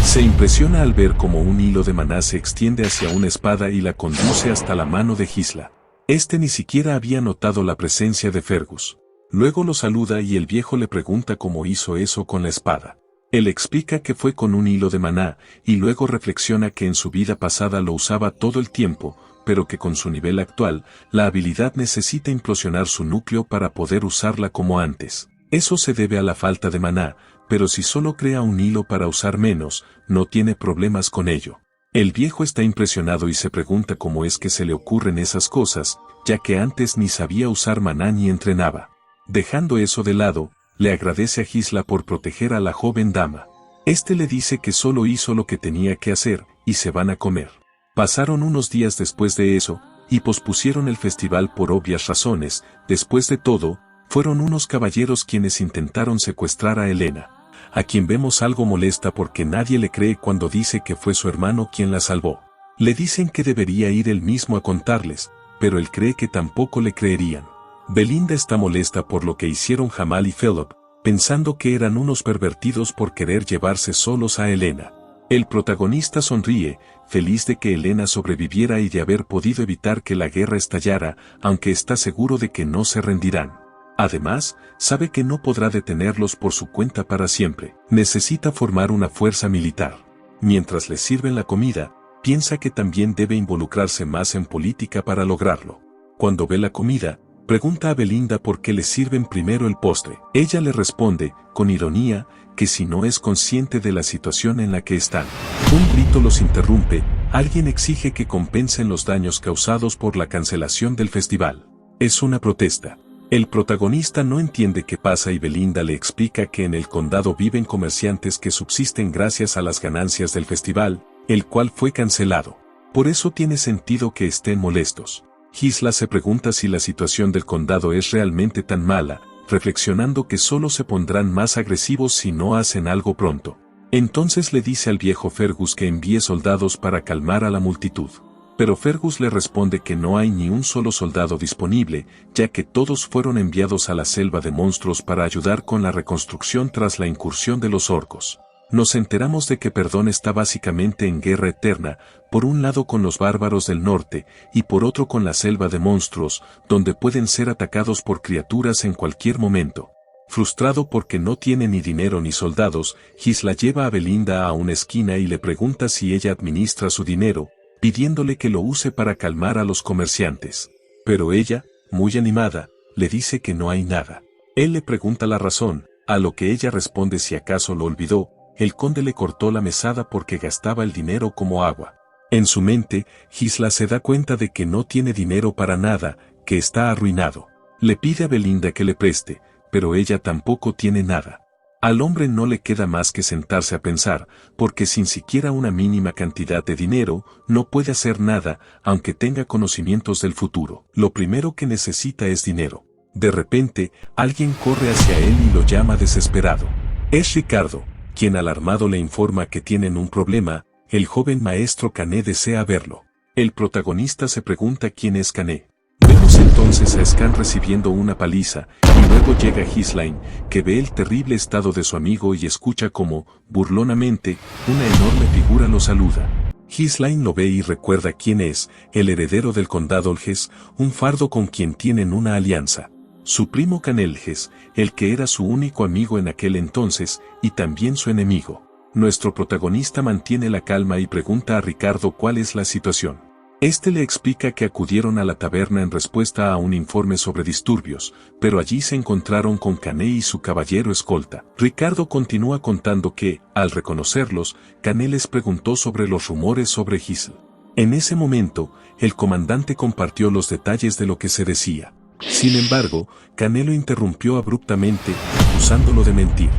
Se impresiona al ver cómo un hilo de maná se extiende hacia una espada y la conduce hasta la mano de Gisla. Este ni siquiera había notado la presencia de Fergus. Luego lo saluda y el viejo le pregunta cómo hizo eso con la espada. Él explica que fue con un hilo de maná, y luego reflexiona que en su vida pasada lo usaba todo el tiempo, pero que con su nivel actual, la habilidad necesita implosionar su núcleo para poder usarla como antes. Eso se debe a la falta de maná, pero si solo crea un hilo para usar menos, no tiene problemas con ello. El viejo está impresionado y se pregunta cómo es que se le ocurren esas cosas, ya que antes ni sabía usar maná ni entrenaba. Dejando eso de lado, le agradece a Gisla por proteger a la joven dama. Este le dice que solo hizo lo que tenía que hacer, y se van a comer. Pasaron unos días después de eso, y pospusieron el festival por obvias razones. Después de todo, fueron unos caballeros quienes intentaron secuestrar a Helena, a quien vemos algo molesta porque nadie le cree cuando dice que fue su hermano quien la salvó. Le dicen que debería ir él mismo a contarles, pero él cree que tampoco le creerían. Belinda está molesta por lo que hicieron Jamal y Philip, pensando que eran unos pervertidos por querer llevarse solos a Helena. El protagonista sonríe, feliz de que Helena sobreviviera y de haber podido evitar que la guerra estallara, aunque está seguro de que no se rendirán. Además, sabe que no podrá detenerlos por su cuenta para siempre. Necesita formar una fuerza militar. Mientras les sirven la comida, piensa que también debe involucrarse más en política para lograrlo. Cuando ve la comida, pregunta a Belinda por qué le sirven primero el postre. Ella le responde, con ironía, que si no es consciente de la situación en la que están. Un grito los interrumpe, alguien exige que compensen los daños causados por la cancelación del festival. Es una protesta. El protagonista no entiende qué pasa y Belinda le explica que en el condado viven comerciantes que subsisten gracias a las ganancias del festival, el cual fue cancelado. Por eso tiene sentido que estén molestos. Gisla se pregunta si la situación del condado es realmente tan mala, reflexionando que solo se pondrán más agresivos si no hacen algo pronto. Entonces le dice al viejo Fergus que envíe soldados para calmar a la multitud. Pero Fergus le responde que no hay ni un solo soldado disponible, ya que todos fueron enviados a la selva de monstruos para ayudar con la reconstrucción tras la incursión de los orcos. Nos enteramos de que Perdón está básicamente en guerra eterna, por un lado con los bárbaros del norte, y por otro con la selva de monstruos, donde pueden ser atacados por criaturas en cualquier momento. Frustrado porque no tiene ni dinero ni soldados, Gisla lleva a Belinda a una esquina y le pregunta si ella administra su dinero, pidiéndole que lo use para calmar a los comerciantes. Pero ella, muy animada, le dice que no hay nada. Él le pregunta la razón, a lo que ella responde si acaso lo olvidó. El conde le cortó la mesada porque gastaba el dinero como agua. En su mente, Gisla se da cuenta de que no tiene dinero para nada, que está arruinado. Le pide a Belinda que le preste, pero ella tampoco tiene nada. Al hombre no le queda más que sentarse a pensar, porque sin siquiera una mínima cantidad de dinero, no puede hacer nada, aunque tenga conocimientos del futuro. Lo primero que necesita es dinero. De repente, alguien corre hacia él y lo llama desesperado. Es Ricardo, quien alarmado le informa que tienen un problema. El joven maestro Cané desea verlo. El protagonista se pregunta quién es Cané. Vemos entonces a Scan recibiendo una paliza, y luego llega Ghislaine, que ve el terrible estado de su amigo y escucha cómo, burlonamente, una enorme figura lo saluda. Ghislaine lo ve y recuerda quién es, el heredero del condado Olges, un fardo con quien tienen una alianza. Su primo Canelges, el que era su único amigo en aquel entonces, y también su enemigo. Nuestro protagonista mantiene la calma y pregunta a Ricardo cuál es la situación. Este le explica que acudieron a la taberna en respuesta a un informe sobre disturbios, pero allí se encontraron con Cané y su caballero escolta. Ricardo continúa contando que, al reconocerlos, Cané les preguntó sobre los rumores sobre Gisle. En ese momento, el comandante compartió los detalles de lo que se decía. Sin embargo, Cané lo interrumpió abruptamente, acusándolo de mentir.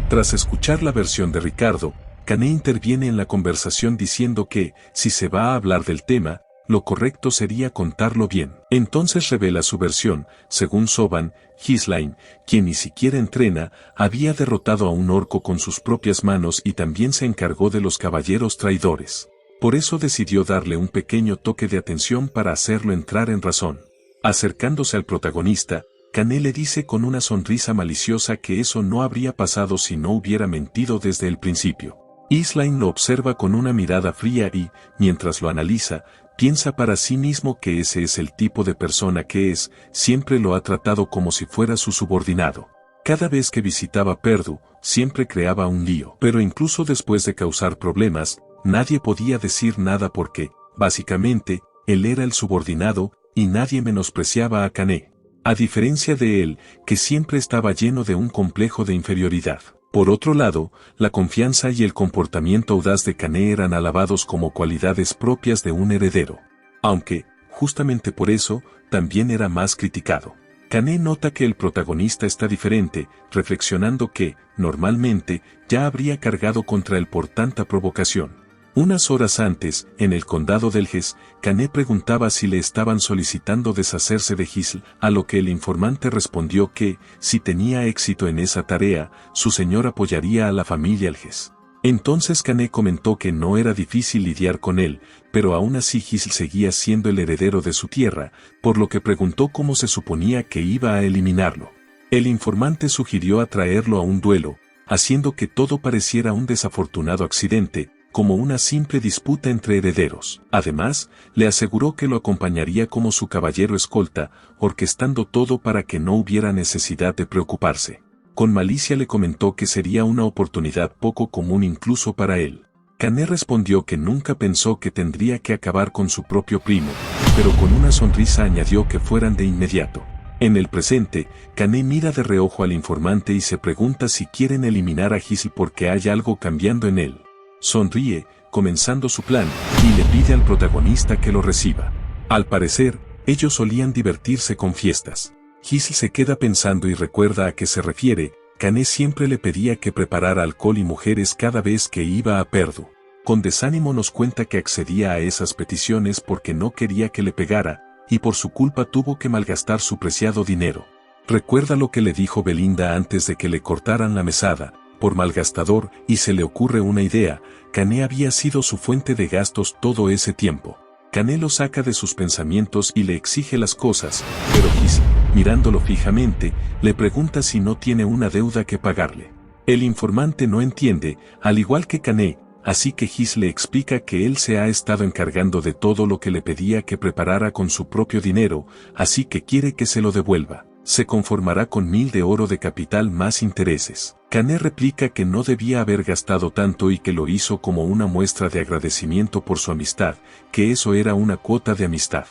Tras escuchar la versión de Ricardo, Cané interviene en la conversación diciendo que, si se va a hablar del tema, lo correcto sería contarlo bien. Entonces revela su versión. Según Soban, Ghislain, quien ni siquiera entrena, había derrotado a un orco con sus propias manos y también se encargó de los caballeros traidores. Por eso decidió darle un pequeño toque de atención para hacerlo entrar en razón. Acercándose al protagonista, Kané le dice con una sonrisa maliciosa que eso no habría pasado si no hubiera mentido desde el principio. Ghislain lo observa con una mirada fría y, mientras lo analiza, piensa para sí mismo que ese es el tipo de persona que es, siempre lo ha tratado como si fuera su subordinado. Cada vez que visitaba Perdu, siempre creaba un lío. Pero incluso después de causar problemas, nadie podía decir nada porque, básicamente, él era el subordinado, y nadie menospreciaba a Kané. A diferencia de él, que siempre estaba lleno de un complejo de inferioridad. Por otro lado, la confianza y el comportamiento audaz de Kané eran alabados como cualidades propias de un heredero. Aunque, justamente por eso, también era más criticado. Kané nota que el protagonista está diferente, reflexionando que, normalmente, ya habría cargado contra él por tanta provocación. Unas horas antes, en el condado del Ges, Kané preguntaba si le estaban solicitando deshacerse de Gisl, a lo que el informante respondió que, si tenía éxito en esa tarea, su señor apoyaría a la familia Ges. Entonces Kané comentó que no era difícil lidiar con él, pero aún así Gisl seguía siendo el heredero de su tierra, por lo que preguntó cómo se suponía que iba a eliminarlo. El informante sugirió atraerlo a un duelo, haciendo que todo pareciera un desafortunado accidente, como una simple disputa entre herederos. Además, le aseguró que lo acompañaría como su caballero escolta, orquestando todo para que no hubiera necesidad de preocuparse. Con malicia le comentó que sería una oportunidad poco común incluso para él. Kané respondió que nunca pensó que tendría que acabar con su propio primo, pero con una sonrisa añadió que fueran de inmediato. En el presente, Kané mira de reojo al informante y se pregunta si quieren eliminar a Gisl porque hay algo cambiando en él. Sonríe, comenzando su plan, y le pide al protagonista que lo reciba. Al parecer, ellos solían divertirse con fiestas. Gisl se queda pensando y recuerda a qué se refiere. Kané siempre le pedía que preparara alcohol y mujeres cada vez que iba a Perdu. Con desánimo nos cuenta que accedía a esas peticiones porque no quería que le pegara, y por su culpa tuvo que malgastar su preciado dinero. Recuerda lo que le dijo Belinda antes de que le cortaran la mesada. Por malgastador, y se le ocurre una idea. Kané había sido su fuente de gastos todo ese tiempo. Kané lo saca de sus pensamientos y le exige las cosas, pero Gisl, mirándolo fijamente, le pregunta si no tiene una deuda que pagarle. El informante no entiende, al igual que Kané, así que Gisl le explica que él se ha estado encargando de todo lo que le pedía que preparara con su propio dinero, así que quiere que se lo devuelva. Se conformará con 1000 de oro de capital más intereses. Kané replica que no debía haber gastado tanto y que lo hizo como una muestra de agradecimiento por su amistad, que eso era una cuota de amistad.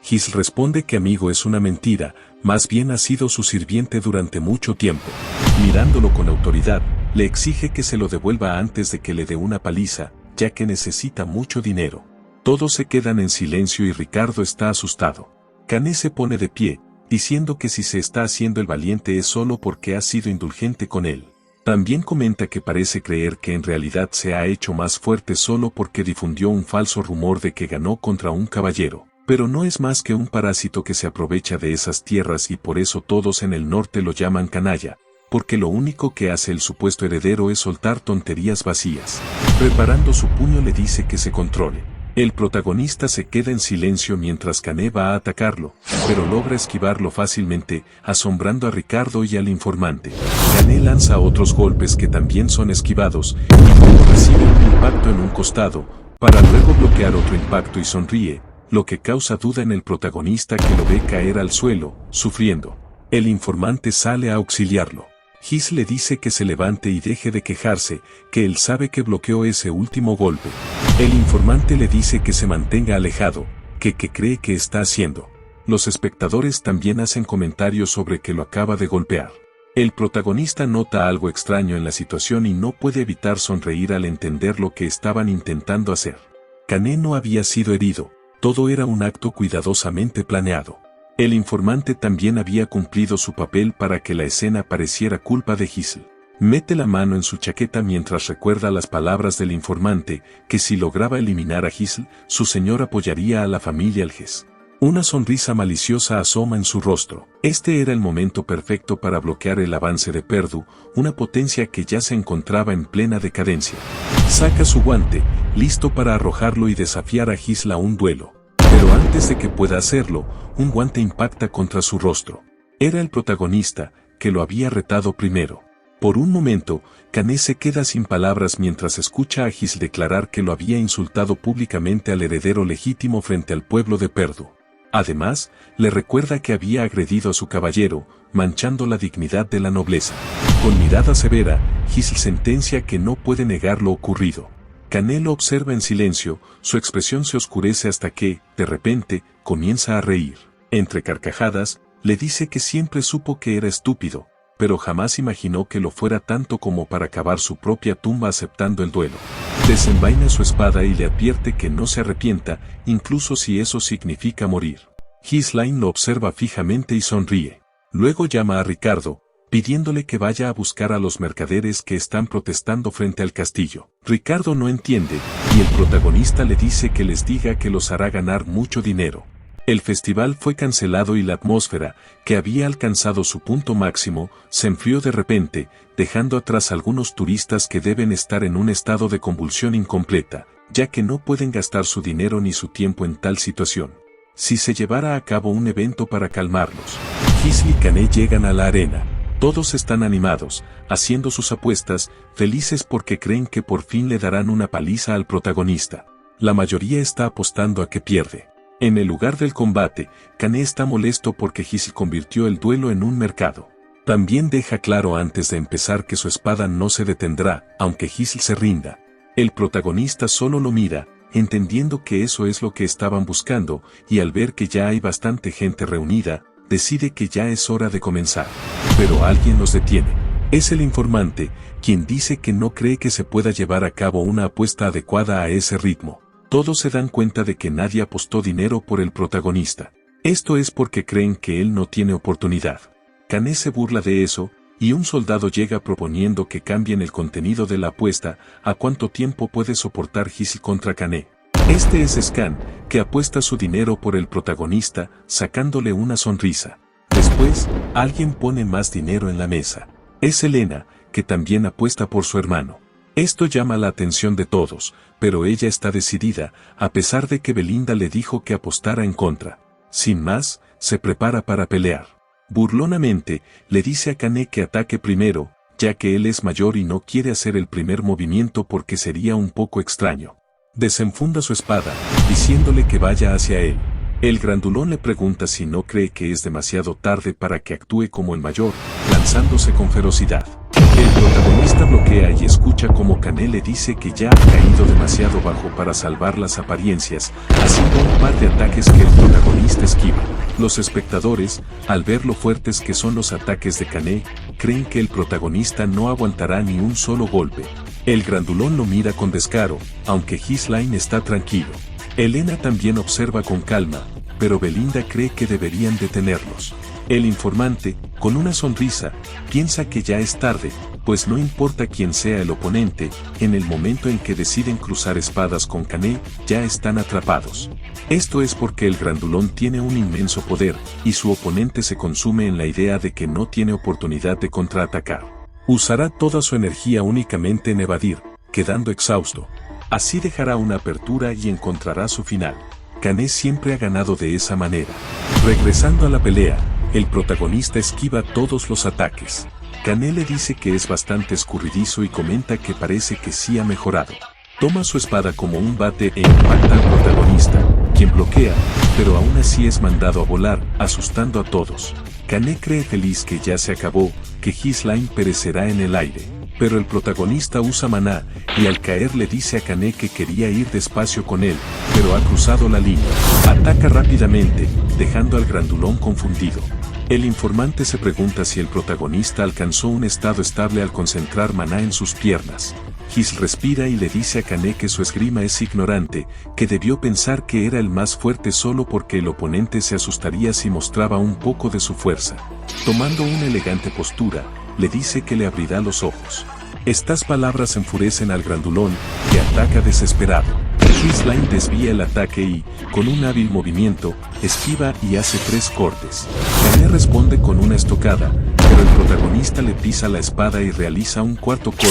Gisl responde que amigo es una mentira, más bien ha sido su sirviente durante mucho tiempo. Mirándolo con autoridad, le exige que se lo devuelva antes de que le dé una paliza, ya que necesita mucho dinero. Todos se quedan en silencio y Ricardo está asustado. Kané se pone de pie, diciendo que si se está haciendo el valiente es solo porque ha sido indulgente con él. También comenta que parece creer que en realidad se ha hecho más fuerte solo porque difundió un falso rumor de que ganó contra un caballero. Pero no es más que un parásito que se aprovecha de esas tierras y por eso todos en el norte lo llaman canalla, porque lo único que hace el supuesto heredero es soltar tonterías vacías. Preparando su puño le dice que se controle. El protagonista se queda en silencio mientras Kané va a atacarlo, pero logra esquivarlo fácilmente, asombrando a Ricardo y al informante. Kané lanza otros golpes que también son esquivados, y luego recibe un impacto en un costado, para luego bloquear otro impacto y sonríe, lo que causa duda en el protagonista que lo ve caer al suelo, sufriendo. El informante sale a auxiliarlo. Gisl le dice que se levante y deje de quejarse, que él sabe que bloqueó ese último golpe. El informante le dice que se mantenga alejado, que cree que está haciendo. Los espectadores también hacen comentarios sobre que lo acaba de golpear. El protagonista nota algo extraño en la situación y no puede evitar sonreír al entender lo que estaban intentando hacer. Kané no había sido herido, todo era un acto cuidadosamente planeado. El informante también había cumplido su papel para que la escena pareciera culpa de Gisl. Mete la mano en su chaqueta mientras recuerda las palabras del informante, que si lograba eliminar a Gisl, su señor apoyaría a la familia Elges. Una sonrisa maliciosa asoma en su rostro. Este era el momento perfecto para bloquear el avance de Perdu, una potencia que ya se encontraba en plena decadencia. Saca su guante, listo para arrojarlo y desafiar a Gisl a un duelo. Pero antes de que pueda hacerlo, un guante impacta contra su rostro. Era el protagonista, que lo había retado primero. Por un momento, Kané se queda sin palabras mientras escucha a Gisl declarar que lo había insultado públicamente al heredero legítimo frente al pueblo de Perdu. Además, le recuerda que había agredido a su caballero, manchando la dignidad de la nobleza. Con mirada severa, Gisl sentencia que no puede negar lo ocurrido. Kané lo observa en silencio, su expresión se oscurece hasta que, de repente, comienza a reír. Entre carcajadas, le dice que siempre supo que era estúpido, pero jamás imaginó que lo fuera tanto como para cavar su propia tumba aceptando el duelo. Desenvaina su espada y le advierte que no se arrepienta, incluso si eso significa morir. Ghislain lo observa fijamente y sonríe. Luego llama a Ricardo, pidiéndole que vaya a buscar a los mercaderes que están protestando frente al castillo. Ricardo no entiende, y el protagonista le dice que les diga que los hará ganar mucho dinero. El festival fue cancelado y la atmósfera, que había alcanzado su punto máximo, se enfrió de repente, dejando atrás algunos turistas que deben estar en un estado de convulsión incompleta, ya que no pueden gastar su dinero ni su tiempo en tal situación. Si se llevara a cabo un evento para calmarlos, Gisl y Kané llegan a la arena. Todos están animados, haciendo sus apuestas, felices porque creen que por fin le darán una paliza al protagonista. La mayoría está apostando a que pierde. En el lugar del combate, Kané está molesto porque Gisl convirtió el duelo en un mercado. También deja claro antes de empezar que su espada no se detendrá, aunque Gisl se rinda. El protagonista solo lo mira, entendiendo que eso es lo que estaban buscando, y al ver que ya hay bastante gente reunida, decide que ya es hora de comenzar. Pero alguien los detiene. Es el informante, quien dice que no cree que se pueda llevar a cabo una apuesta adecuada a ese ritmo. Todos se dan cuenta de que nadie apostó dinero por el protagonista. Esto es porque creen que él no tiene oportunidad. Kané se burla de eso, y un soldado llega proponiendo que cambien el contenido de la apuesta a cuánto tiempo puede soportar Gisl contra Kané. Este es Scan, que apuesta su dinero por el protagonista, sacándole una sonrisa. Después, alguien pone más dinero en la mesa. Es Helena, que también apuesta por su hermano. Esto llama la atención de todos, pero ella está decidida, a pesar de que Belinda le dijo que apostara en contra. Sin más, se prepara para pelear. Burlonamente, le dice a Kané que ataque primero, ya que él es mayor y no quiere hacer el primer movimiento porque sería un poco extraño. Desenfunda su espada, diciéndole que vaya hacia él. El grandulón le pregunta si no cree que es demasiado tarde para que actúe como el mayor, lanzándose con ferocidad. El protagonista bloquea y escucha como Kané le dice que ya ha caído demasiado bajo para salvar las apariencias, haciendo un par de ataques que el protagonista esquiva. Los espectadores, al ver lo fuertes que son los ataques de Kané, creen que el protagonista no aguantará ni un solo golpe. El grandulón lo mira con descaro, aunque Ghislain está tranquilo. Helena también observa con calma, pero Belinda cree que deberían detenerlos. El informante, con una sonrisa, piensa que ya es tarde, pues no importa quién sea el oponente, en el momento en que deciden cruzar espadas con Kané, ya están atrapados. Esto es porque el grandulón tiene un inmenso poder, y su oponente se consume en la idea de que no tiene oportunidad de contraatacar. Usará toda su energía únicamente en evadir, quedando exhausto. Así dejará una apertura y encontrará su final. Kané siempre ha ganado de esa manera. Regresando a la pelea, el protagonista esquiva todos los ataques. Kané le dice que es bastante escurridizo y comenta que parece que sí ha mejorado. Toma su espada como un bate e impacta al protagonista, quien bloquea, pero aún así es mandado a volar, asustando a todos. Kané cree feliz que ya se acabó, que Ghislain perecerá en el aire. Pero el protagonista usa maná, y al caer le dice a Kané que quería ir despacio con él, pero ha cruzado la línea. Ataca rápidamente, dejando al grandulón confundido. El informante se pregunta si el protagonista alcanzó un estado estable al concentrar maná en sus piernas. Gisl respira y le dice a Kané que su esgrima es ignorante, que debió pensar que era el más fuerte solo porque el oponente se asustaría si mostraba un poco de su fuerza. Tomando una elegante postura, le dice que le abrirá los ojos. Estas palabras enfurecen al grandulón, que ataca desesperado. Ghislaine desvía el ataque y, con un hábil movimiento, esquiva y hace 3 cortes. Kané responde con una estocada, pero el protagonista le pisa la espada y realiza un 4.º corte,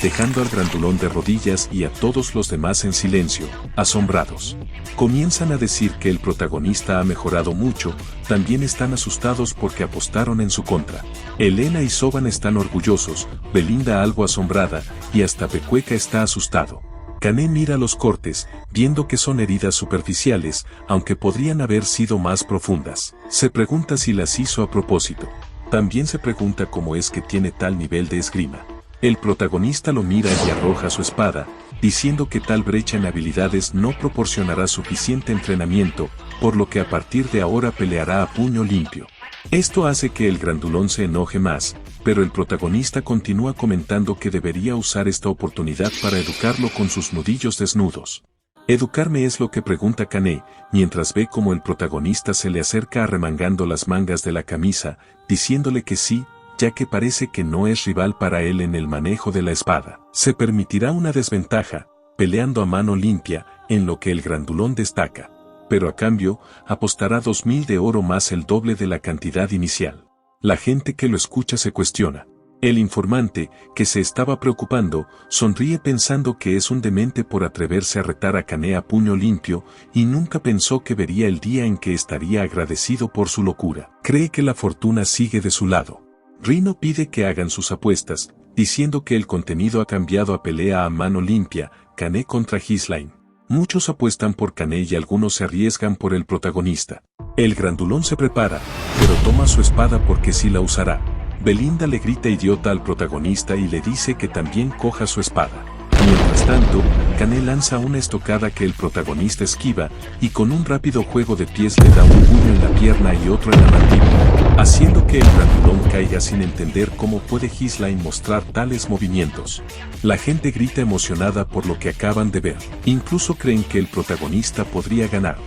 dejando al grandulón de rodillas y a todos los demás en silencio, asombrados. Comienzan a decir que el protagonista ha mejorado mucho, también están asustados porque apostaron en su contra. Elena y Soban están orgullosos, Belinda algo asombrada, y hasta Pecueca está asustado. Kané mira los cortes, viendo que son heridas superficiales, aunque podrían haber sido más profundas. Se pregunta si las hizo a propósito. También se pregunta cómo es que tiene tal nivel de esgrima. El protagonista lo mira y arroja su espada, diciendo que tal brecha en habilidades no proporcionará suficiente entrenamiento, por lo que a partir de ahora peleará a puño limpio. Esto hace que el grandulón se enoje más, pero el protagonista continúa comentando que debería usar esta oportunidad para educarlo con sus nudillos desnudos. ¿Educarme es lo que pregunta Kané, mientras ve cómo el protagonista se le acerca arremangando las mangas de la camisa, diciéndole que sí, ya que parece que no es rival para él en el manejo de la espada. Se permitirá una desventaja, peleando a mano limpia, en lo que el grandulón destaca. Pero a cambio, apostará 2000 de oro más el doble de la cantidad inicial. La gente que lo escucha se cuestiona. El informante, que se estaba preocupando, sonríe pensando que es un demente por atreverse a retar a Kané a puño limpio, y nunca pensó que vería el día en que estaría agradecido por su locura. Cree que la fortuna sigue de su lado. Rino pide que hagan sus apuestas, diciendo que el contenido ha cambiado a pelea a mano limpia, Kané contra Ghislaine. Muchos apuestan por Kané y algunos se arriesgan por el protagonista. El grandulón se prepara, pero toma su espada porque sí la usará. Belinda le grita idiota al protagonista y le dice que también coja su espada. Mientras tanto, Kané lanza una estocada que el protagonista esquiva, y con un rápido juego de pies le da un puño en la pierna y otro en la mandíbula, haciendo que el grandulón caiga sin entender cómo puede Ghislaine mostrar tales movimientos. La gente grita emocionada por lo que acaban de ver. Incluso creen que el protagonista podría ganar.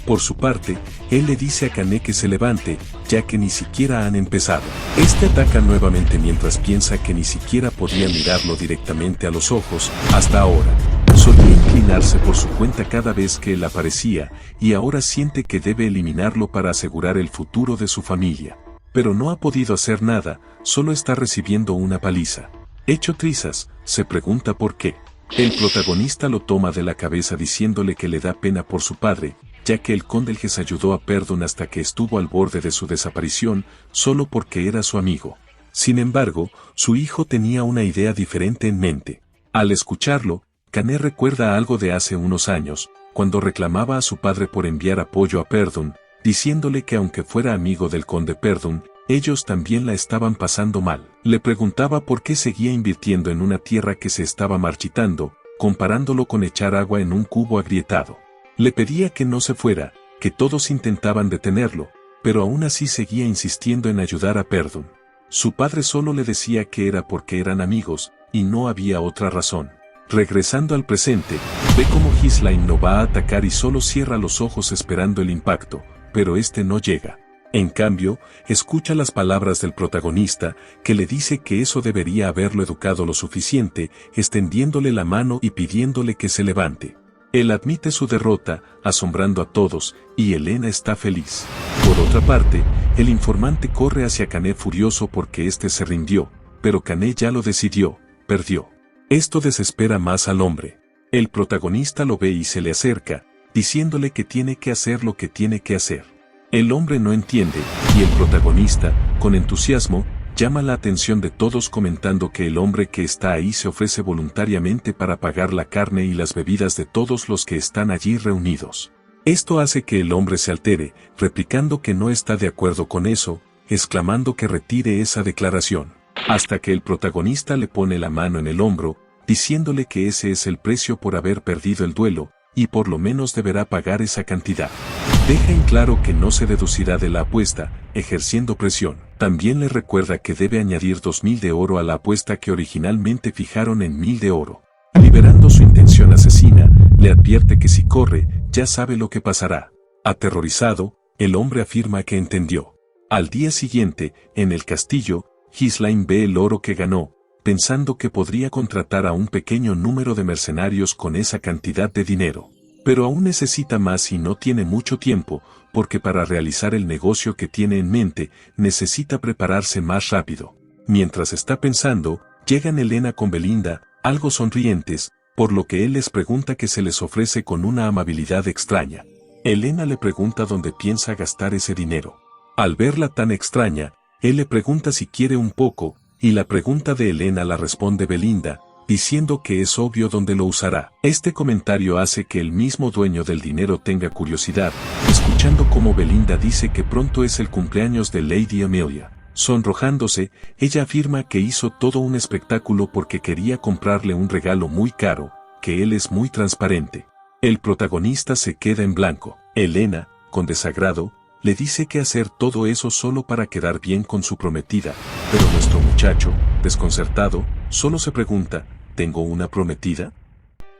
Por su parte, él le dice a Kané que se levante, ya que ni siquiera han empezado. Este ataca nuevamente mientras piensa que ni siquiera podía mirarlo directamente a los ojos, hasta ahora. Solía inclinarse por su cuenta cada vez que él aparecía, y ahora siente que debe eliminarlo para asegurar el futuro de su familia. Pero no ha podido hacer nada, solo está recibiendo una paliza. Hecho trizas, se pregunta por qué. El protagonista lo toma de la cabeza diciéndole que le da pena por su padre, ya que el cóndelges ayudó a Perdón hasta que estuvo al borde de su desaparición, solo porque era su amigo. Sin embargo, su hijo tenía una idea diferente en mente. Al escucharlo, Kané recuerda algo de hace unos años, cuando reclamaba a su padre por enviar apoyo a Perdón, diciéndole que aunque fuera amigo del conde Perdón, ellos también la estaban pasando mal. Le preguntaba por qué seguía invirtiendo en una tierra que se estaba marchitando, comparándolo con echar agua en un cubo agrietado. Le pedía que no se fuera, que todos intentaban detenerlo, pero aún así seguía insistiendo en ayudar a Perdón. Su padre solo le decía que era porque eran amigos, y no había otra razón. Regresando al presente, ve cómo Ghislaine no va a atacar y solo cierra los ojos esperando el impacto, pero este no llega. En cambio, escucha las palabras del protagonista, que le dice que eso debería haberlo educado lo suficiente, extendiéndole la mano y pidiéndole que se levante. Él admite su derrota, asombrando a todos, y Elena está feliz. Por otra parte, el informante corre hacia Kané furioso porque éste se rindió, pero Kané ya lo decidió, perdió. Esto desespera más al hombre. El protagonista lo ve y se le acerca, diciéndole que tiene que hacer lo que tiene que hacer. El hombre no entiende, y el protagonista, con entusiasmo, llama la atención de todos comentando que el hombre que está ahí se ofrece voluntariamente para pagar la carne y las bebidas de todos los que están allí reunidos. Esto hace que el hombre se altere, replicando que no está de acuerdo con eso, exclamando que retire esa declaración, hasta que el protagonista le pone la mano en el hombro, diciéndole que ese es el precio por haber perdido el duelo, y por lo menos deberá pagar esa cantidad. Deja en claro que no se deducirá de la apuesta, ejerciendo presión. También le recuerda que debe añadir 2000 de oro a la apuesta que originalmente fijaron en 1000 de oro. Liberando su intención asesina, le advierte que si corre, ya sabe lo que pasará. Aterrorizado, el hombre afirma que entendió. Al día siguiente, en el castillo, Ghislaine ve el oro que ganó, pensando que podría contratar a un pequeño número de mercenarios con esa cantidad de dinero. Pero aún necesita más y no tiene mucho tiempo, porque para realizar el negocio que tiene en mente, necesita prepararse más rápido. Mientras está pensando, llegan Elena con Belinda, algo sonrientes, por lo que él les pregunta qué se les ofrece con una amabilidad extraña. Elena le pregunta dónde piensa gastar ese dinero. Al verla tan extraña, él le pregunta si quiere un poco, y la pregunta de Elena la responde Belinda, diciendo que es obvio dónde lo usará. Este comentario hace que el mismo dueño del dinero tenga curiosidad, escuchando cómo Belinda dice que pronto es el cumpleaños de Lady Amelia. Sonrojándose, ella afirma que hizo todo un espectáculo porque quería comprarle un regalo muy caro, que él es muy transparente. El protagonista se queda en blanco. Elena, con desagrado, le dice que hacer todo eso solo para quedar bien con su prometida, pero nuestro muchacho, desconcertado, solo se pregunta, ¿tengo una prometida?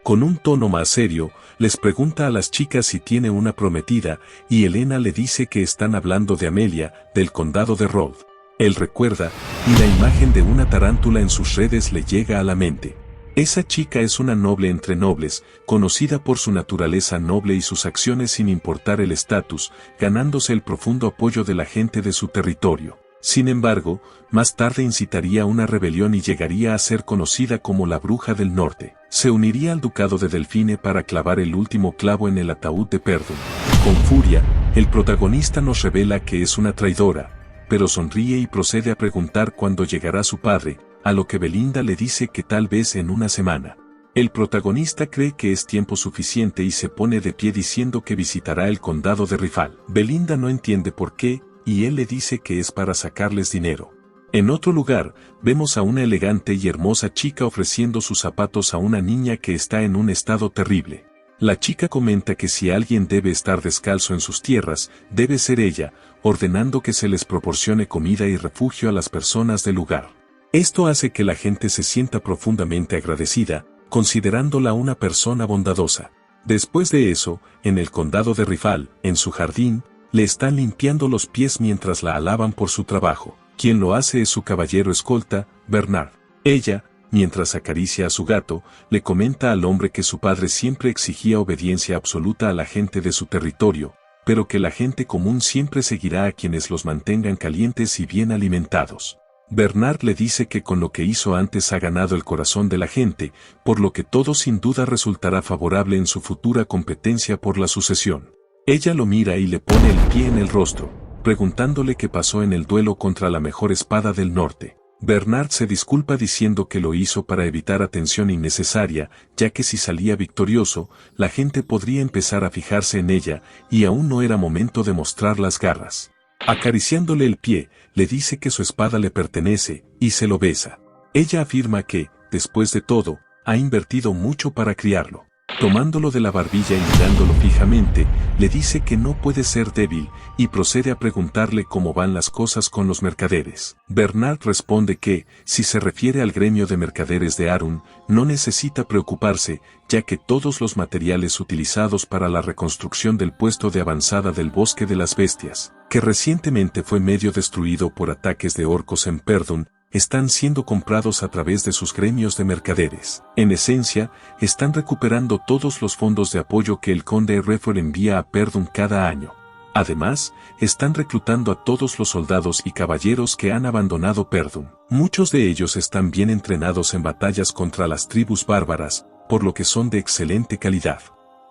Con un tono más serio, les pregunta a las chicas si tiene una prometida, y Elena le dice que están hablando de Amelia, del condado de Rhodes. Él recuerda, y la imagen de una tarántula en sus redes le llega a la mente. Esa chica es una noble entre nobles, conocida por su naturaleza noble y sus acciones sin importar el estatus, ganándose el profundo apoyo de la gente de su territorio. Sin embargo, más tarde incitaría una rebelión y llegaría a ser conocida como la Bruja del Norte. Se uniría al ducado de Delfine para clavar el último clavo en el ataúd de Perdon. Con furia, el protagonista nos revela que es una traidora, pero sonríe y procede a preguntar cuándo llegará su padre, a lo que Belinda le dice que tal vez en una semana. El protagonista cree que es tiempo suficiente y se pone de pie diciendo que visitará el condado de Rifal. Belinda no entiende por qué, y él le dice que es para sacarles dinero. En otro lugar, vemos a una elegante y hermosa chica ofreciendo sus zapatos a una niña que está en un estado terrible. La chica comenta que si alguien debe estar descalzo en sus tierras, debe ser ella, ordenando que se les proporcione comida y refugio a las personas del lugar. Esto hace que la gente se sienta profundamente agradecida, considerándola una persona bondadosa. Después de eso, en el condado de Rifal, en su jardín, le están limpiando los pies mientras la alaban por su trabajo. Quien lo hace es su caballero escolta, Bernard. Ella, mientras acaricia a su gato, le comenta al hombre que su padre siempre exigía obediencia absoluta a la gente de su territorio, pero que la gente común siempre seguirá a quienes los mantengan calientes y bien alimentados. Bernard le dice que con lo que hizo antes ha ganado el corazón de la gente, por lo que todo sin duda resultará favorable en su futura competencia por la sucesión. Ella lo mira y le pone el pie en el rostro, preguntándole qué pasó en el duelo contra la mejor espada del norte. Bernard se disculpa diciendo que lo hizo para evitar atención innecesaria, ya que si salía victorioso, la gente podría empezar a fijarse en ella, y aún no era momento de mostrar las garras. Acariciándole el pie, le dice que su espada le pertenece, y se lo besa. Ella afirma que, después de todo, ha invertido mucho para criarlo. Tomándolo de la barbilla y mirándolo fijamente, le dice que no puede ser débil, y procede a preguntarle cómo van las cosas con los mercaderes. Bernard responde que, si se refiere al gremio de mercaderes de Arun, no necesita preocuparse, ya que todos los materiales utilizados para la reconstrucción del puesto de avanzada del Bosque de las Bestias, que recientemente fue medio destruido por ataques de orcos en Perdon, están siendo comprados a través de sus gremios de mercaderes. En esencia, están recuperando todos los fondos de apoyo que el conde Refer envía a Perdon cada año. Además, están reclutando a todos los soldados y caballeros que han abandonado Perdon. Muchos de ellos están bien entrenados en batallas contra las tribus bárbaras, por lo que son de excelente calidad.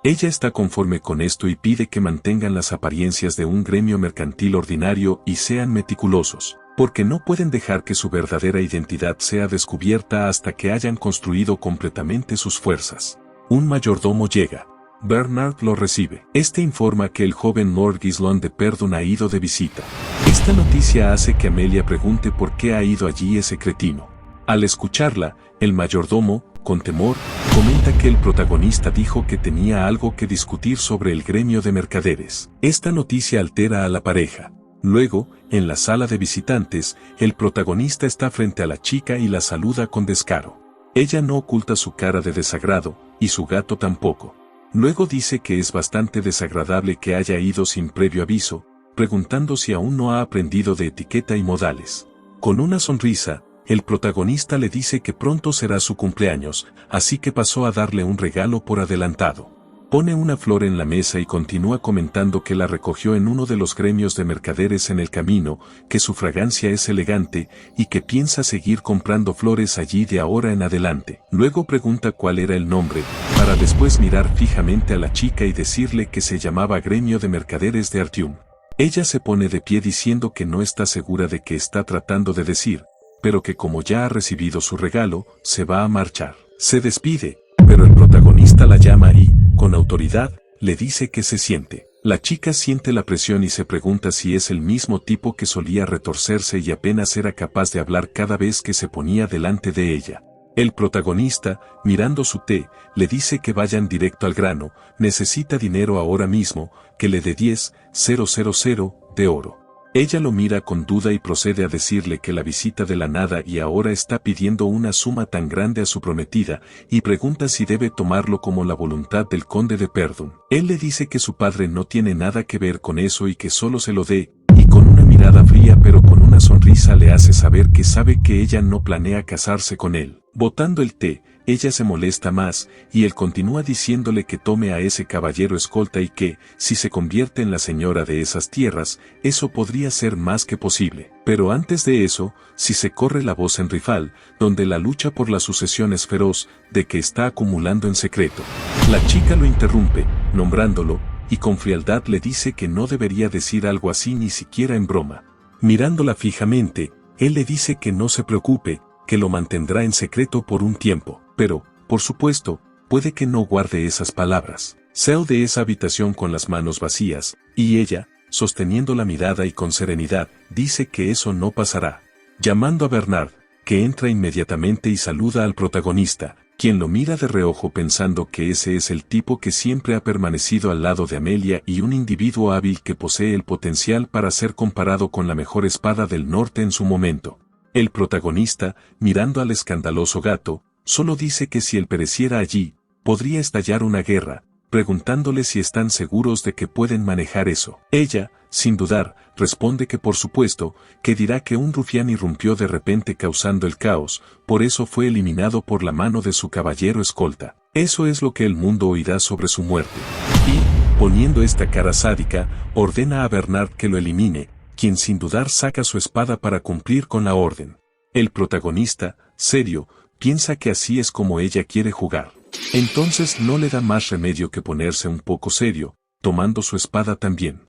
Ella está conforme con esto y pide que mantengan las apariencias de un gremio mercantil ordinario y sean meticulosos, porque no pueden dejar que su verdadera identidad sea descubierta hasta que hayan construido completamente sus fuerzas. Un mayordomo llega. Bernard lo recibe. Este informa que el joven Lord Ghislaine de Perdon ha ido de visita. Esta noticia hace que Amelia pregunte por qué ha ido allí ese cretino. Al escucharla, el mayordomo, con temor, comenta que el protagonista dijo que tenía algo que discutir sobre el gremio de mercaderes. Esta noticia altera a la pareja. Luego, en la sala de visitantes, el protagonista está frente a la chica y la saluda con descaro. Ella no oculta su cara de desagrado, y su gato tampoco. Luego dice que es bastante desagradable que haya ido sin previo aviso, preguntando si aún no ha aprendido de etiqueta y modales. Con una sonrisa, el protagonista le dice que pronto será su cumpleaños, así que pasó a darle un regalo por adelantado. Pone una flor en la mesa y continúa comentando que la recogió en uno de los gremios de mercaderes en el camino, que su fragancia es elegante y que piensa seguir comprando flores allí de ahora en adelante. Luego pregunta cuál era el nombre, para después mirar fijamente a la chica y decirle que se llamaba Gremio de Mercaderes de Artium. Ella se pone de pie diciendo que no está segura de qué está tratando de decir, pero que como ya ha recibido su regalo, se va a marchar. Se despide, pero el protagonista la llama y, con autoridad, le dice que se siente. La chica siente la presión y se pregunta si es el mismo tipo que solía retorcerse y apenas era capaz de hablar cada vez que se ponía delante de ella. El protagonista, mirando su té, le dice que vayan directo al grano, necesita dinero ahora mismo, que le dé 10,000 de oro. Ella lo mira con duda y procede a decirle que la visita de la nada y ahora está pidiendo una suma tan grande a su prometida, y pregunta si debe tomarlo como la voluntad del conde de Perdún. Él le dice que su padre no tiene nada que ver con eso y que solo se lo dé, y con una mirada fría pero con una sonrisa le hace saber que sabe que ella no planea casarse con él. Botando el té, ella se molesta más, y él continúa diciéndole que tome a ese caballero escolta y que, si se convierte en la señora de esas tierras, eso podría ser más que posible. Pero antes de eso, si se corre la voz en Rifal, donde la lucha por la sucesión es feroz, de que está acumulando en secreto. La chica lo interrumpe, nombrándolo, y con frialdad le dice que no debería decir algo así ni siquiera en broma. Mirándola fijamente, él le dice que no se preocupe, que lo mantendrá en secreto por un tiempo, pero, por supuesto, puede que no guarde esas palabras. Sale de esa habitación con las manos vacías, y ella, sosteniendo la mirada y con serenidad, dice que eso no pasará. Llamando a Bernard, que entra inmediatamente y saluda al protagonista, quien lo mira de reojo pensando que ese es el tipo que siempre ha permanecido al lado de Amelia y un individuo hábil que posee el potencial para ser comparado con la mejor espada del norte en su momento. El protagonista, mirando al escandaloso gato, solo dice que si él pereciera allí, podría estallar una guerra, preguntándole si están seguros de que pueden manejar eso. Ella, sin dudar, responde que por supuesto, que dirá que un rufián irrumpió de repente causando el caos, por eso fue eliminado por la mano de su caballero escolta. Eso es lo que el mundo oirá sobre su muerte. Y, poniendo esta cara sádica, ordena a Bernard que lo elimine, quien sin dudar saca su espada para cumplir con la orden. El protagonista, serio, piensa que así es como ella quiere jugar. Entonces no le da más remedio que ponerse un poco serio, tomando su espada también.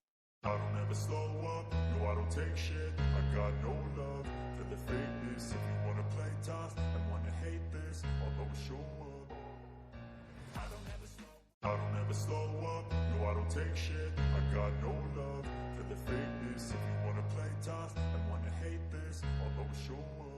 If you wanna play tough and wanna hate this, I'll always show up.